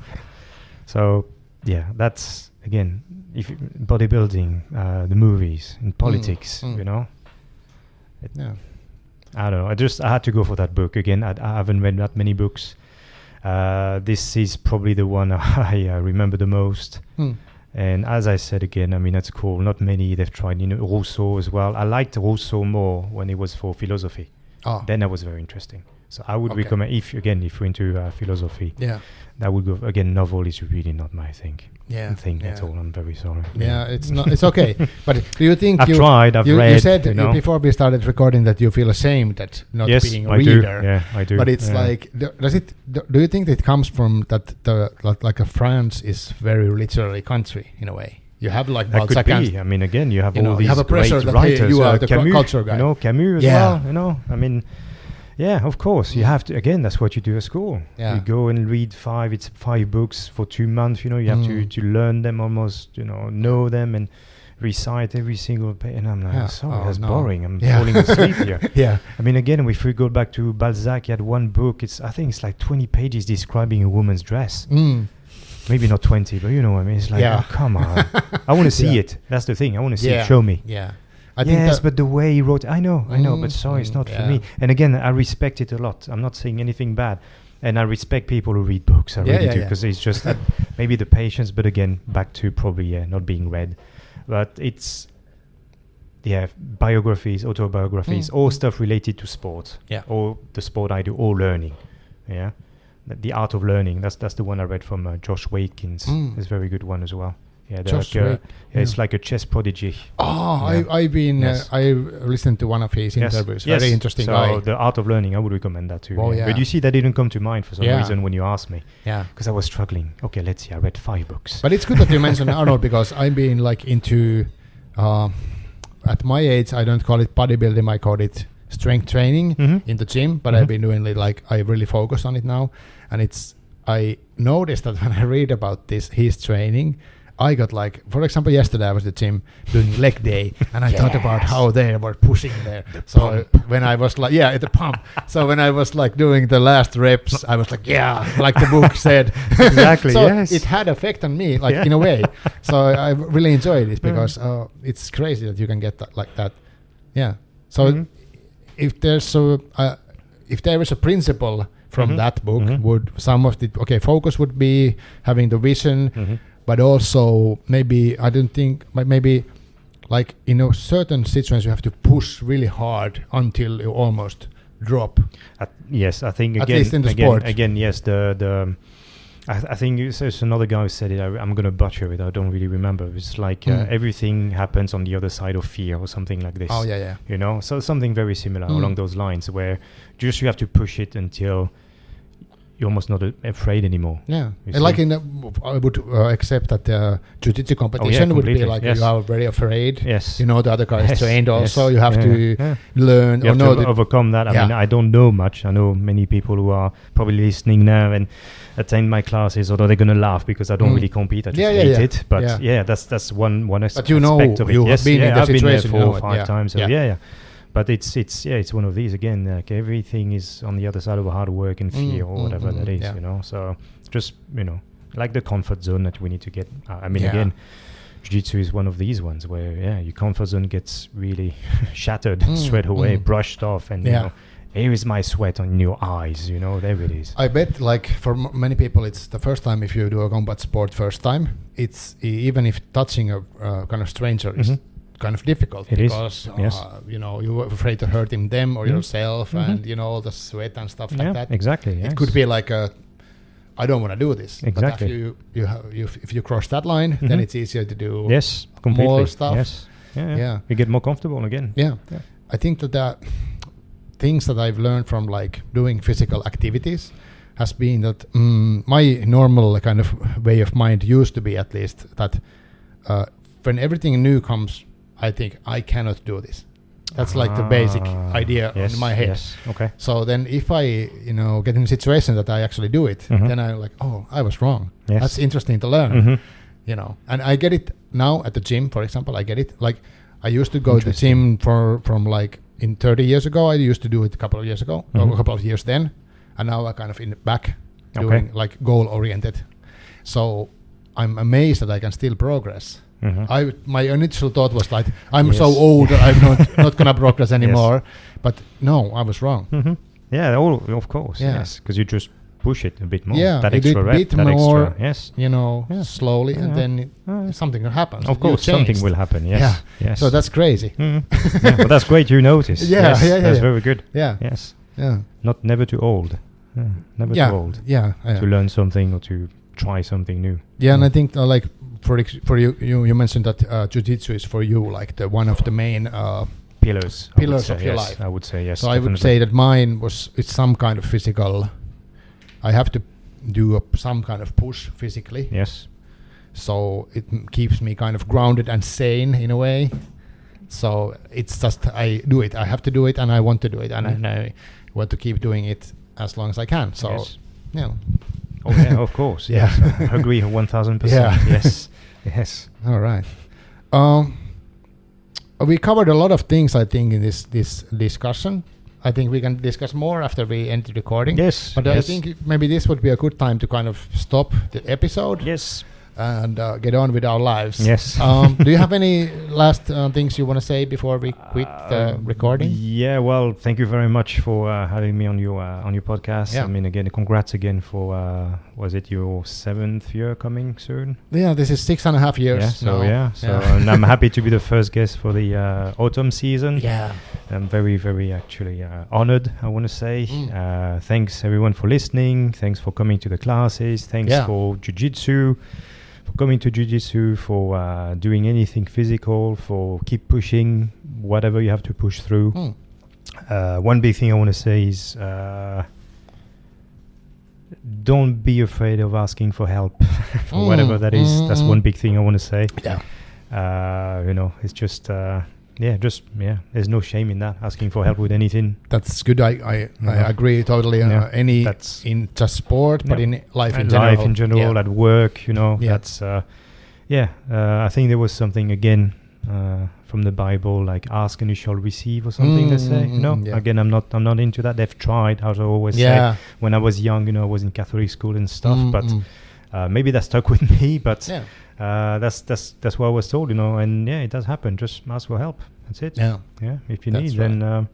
So that's again, if bodybuilding, the movies, and politics, I don't know. I had to go for that book again. I haven't read that many books. This is probably the one I remember the most. And as I said again, I mean, that's cool. Not many they've tried. Rousseau as well. I liked Rousseau more when it was for philosophy. Then that was very interesting. So I would recommend, if you're into philosophy, that would go again. Novel is really not my thing. At all. I'm very sorry. Yeah, it's not. It's okay. But do you think I've read. You said before we started recording that you feel ashamed at not being a reader. Yeah, I do. But it's like, do you think it comes from that France is very literary country in a way? You have like Balzac. I mean, again, you have all these have a pressure great that writers. You are the Camus, culture guy. Camus as well. I mean. Yeah, of course. You have to. Again, that's what you do at school. Yeah. You go and read 5 books for 2 months. You have to learn them almost. Know them and recite every single page. And I'm like, that's boring. I'm falling asleep here. Yeah. I mean, again, if we go back to Balzac, he had one book. I think it's like 20 pages describing a woman's dress. Maybe not 20, but what I mean. It's like, oh, come on. I want to see it. That's the thing. I want to see it. Show me. Yeah. I think but the way he wrote, I know, but sorry, it's not for me. And again, I respect it a lot. I'm not saying anything bad, and I respect people who read books. I really do, because it's just maybe the patience. But again, back to probably not being read, but it's biographies, autobiographies, all stuff related to sport. Yeah, or the sport I do, or learning. Yeah, The Art of Learning. That's the one I read from Josh Watkins. It's a very good one as well. Yeah, it's like a chess prodigy. I've been I listened to one of his interviews. Very interesting guy. So the Art of Learning, I would recommend that too. Oh, yeah. But you see, that didn't come to mind for some reason when you asked me. Yeah, because I was struggling. Okay, let's see. I read 5 books. But it's good that you mentioned Arnold, because I've been like into at my age, I don't call it bodybuilding, I call it strength training in the gym. But I've been doing it, like I really focus on it now, and I noticed that when I read about his training, I got like, for example, yesterday I was at the gym doing leg day, and I thought about how they were pushing there. So when I was like, the pump. So when I was like doing the last reps, I was like, like the book said. Exactly. So it had effect on me, like in a way. So I really enjoyed it, because it's crazy that you can get that like that. Yeah. So if there is a principle from that book, would some of the focus would be having the vision. But also maybe maybe like in certain situations you have to push really hard until you almost drop. Yes, I think at least in the sport. Again, yes. I think there's another guy who said it. I'm going to butcher it. I don't really remember. It's like everything happens on the other side of fear, or something like this. Oh yeah. You know, so something very similar along those lines, where just you have to push it until you're almost not afraid anymore. Yeah, and like I would accept that the jiu-jitsu competition would be like you are very afraid. Yes, you know the other guy is trained also. You have to learn. You have to overcome that. I mean, I don't know much. I know many people who are probably listening now and attend my classes, although they're gonna laugh because I don't really compete. I just hate it. But that's one aspect of it. You have been in the situation 4 or 5 times. So But it's one of these again. Like everything is on the other side of hard work and fear or whatever that is, you know. So just like the comfort zone that we need to get. Again, jiu-jitsu is one of these ones where your comfort zone gets really shattered straight away, brushed off, and here is my sweat on your eyes. You know, there it is. I bet, like for many people, it's the first time if you do a combat sport first time. It's even if touching a kind of stranger is kind of difficult because you're afraid to hurt them or yourself, and all the sweat and stuff like that. Exactly. It could be like I don't want to do this. Exactly. But if you cross that line, then it's easier to do more stuff. Yes. Yeah. You get more comfortable again. Yeah. I think that the things that I've learned from like doing physical activities has been that my normal kind of way of mind used to be, at least, that when everything new comes, I think I cannot do this. That's like the basic idea in my head. Yes. Okay. So then if I, get in a situation that I actually do it, then I'm like, oh, I was wrong. Yes. That's interesting to learn, And I get it now at the gym, for example. I get it. Like I used to go to the gym from like in 30 years ago. I used to do it a couple of years ago, or a couple of years then. And now I kind of back doing like goal oriented. So I'm amazed that I can still progress. My initial thought was like, I'm so old that I'm not gonna progress anymore. But no, I was wrong. Yeah, of course. Yes, because you just push it a bit more. Yeah, that extra rep, bit more. Yes, slowly, and then something will happen. Of course, something will happen. Yes. Yes. So that's crazy. But that's great. You notice. That's very good. Yeah. Yes. Yeah. Never too old. Never too old. Yeah. To learn something or to try something new. Yeah, and I think like for you mentioned that jiu-jitsu is for you like one of the main pillars of your life. I would say yes. So definitely. I would say that mine it's some kind of physical. I have to do some kind of push physically. Yes. So it keeps me kind of grounded and sane in a way. So it's just I do it. I have to do it, and I want to do it, and I want to keep doing it as long as I can. So Oh yeah, of course. Yes, I agree 1,000%. Yeah. Yes. All right. We covered a lot of things, I think, in this discussion. I think we can discuss more after we end the recording. Yes. But I think maybe this would be a good time to kind of stop the episode. Yes. and get on with our lives. Yes. Do you have any last things you want to say before we quit the recording? Yeah, well, thank you very much for having me on your podcast. Yeah. I mean, again, congrats again for was it your 7th year coming soon? Yeah, this is 6.5 years. And I'm happy to be the first guest for the autumn season. Yeah. I'm very, very actually honored, I want to say. Thanks everyone for listening. Thanks for coming to the classes. Thanks for jiu-jitsu. For coming to jiu-jitsu, for doing anything physical, for keep pushing whatever you have to push through. One big thing I want to say is don't be afraid of asking for help for whatever that is. That's one big thing I want to say. Yeah. It's just there's no shame in that, asking for help with anything. That's good. I agree totally. That's in just sport, but in life in general. Life in general, at work, that's I think there was something again from the Bible, like ask and you shall receive or something they say. Again, I'm not into that. They've tried, as I always say. When I was young, I was in Catholic school and stuff, but maybe that stuck with me, but that's what I was told, and it does happen. Just ask for help. That's it. Yeah. If you need, then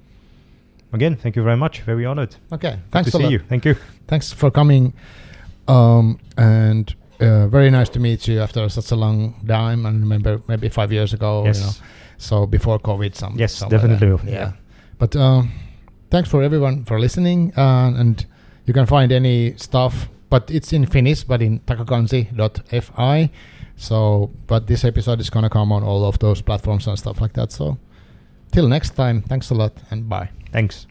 again, thank you very much. Very honored. Okay. Good Thanks to see you. Thank you. Thanks for coming. And very nice to meet you after such a long time. I remember maybe 5 years ago. Yes. So before COVID. Yes, definitely. Yeah. But thanks for everyone for listening. And you can find any stuff, but it's in Finnish, but in Takakansi.fi. So, but this episode is going to come on all of those platforms and stuff like that. So till next time, thanks a lot and bye. Thanks.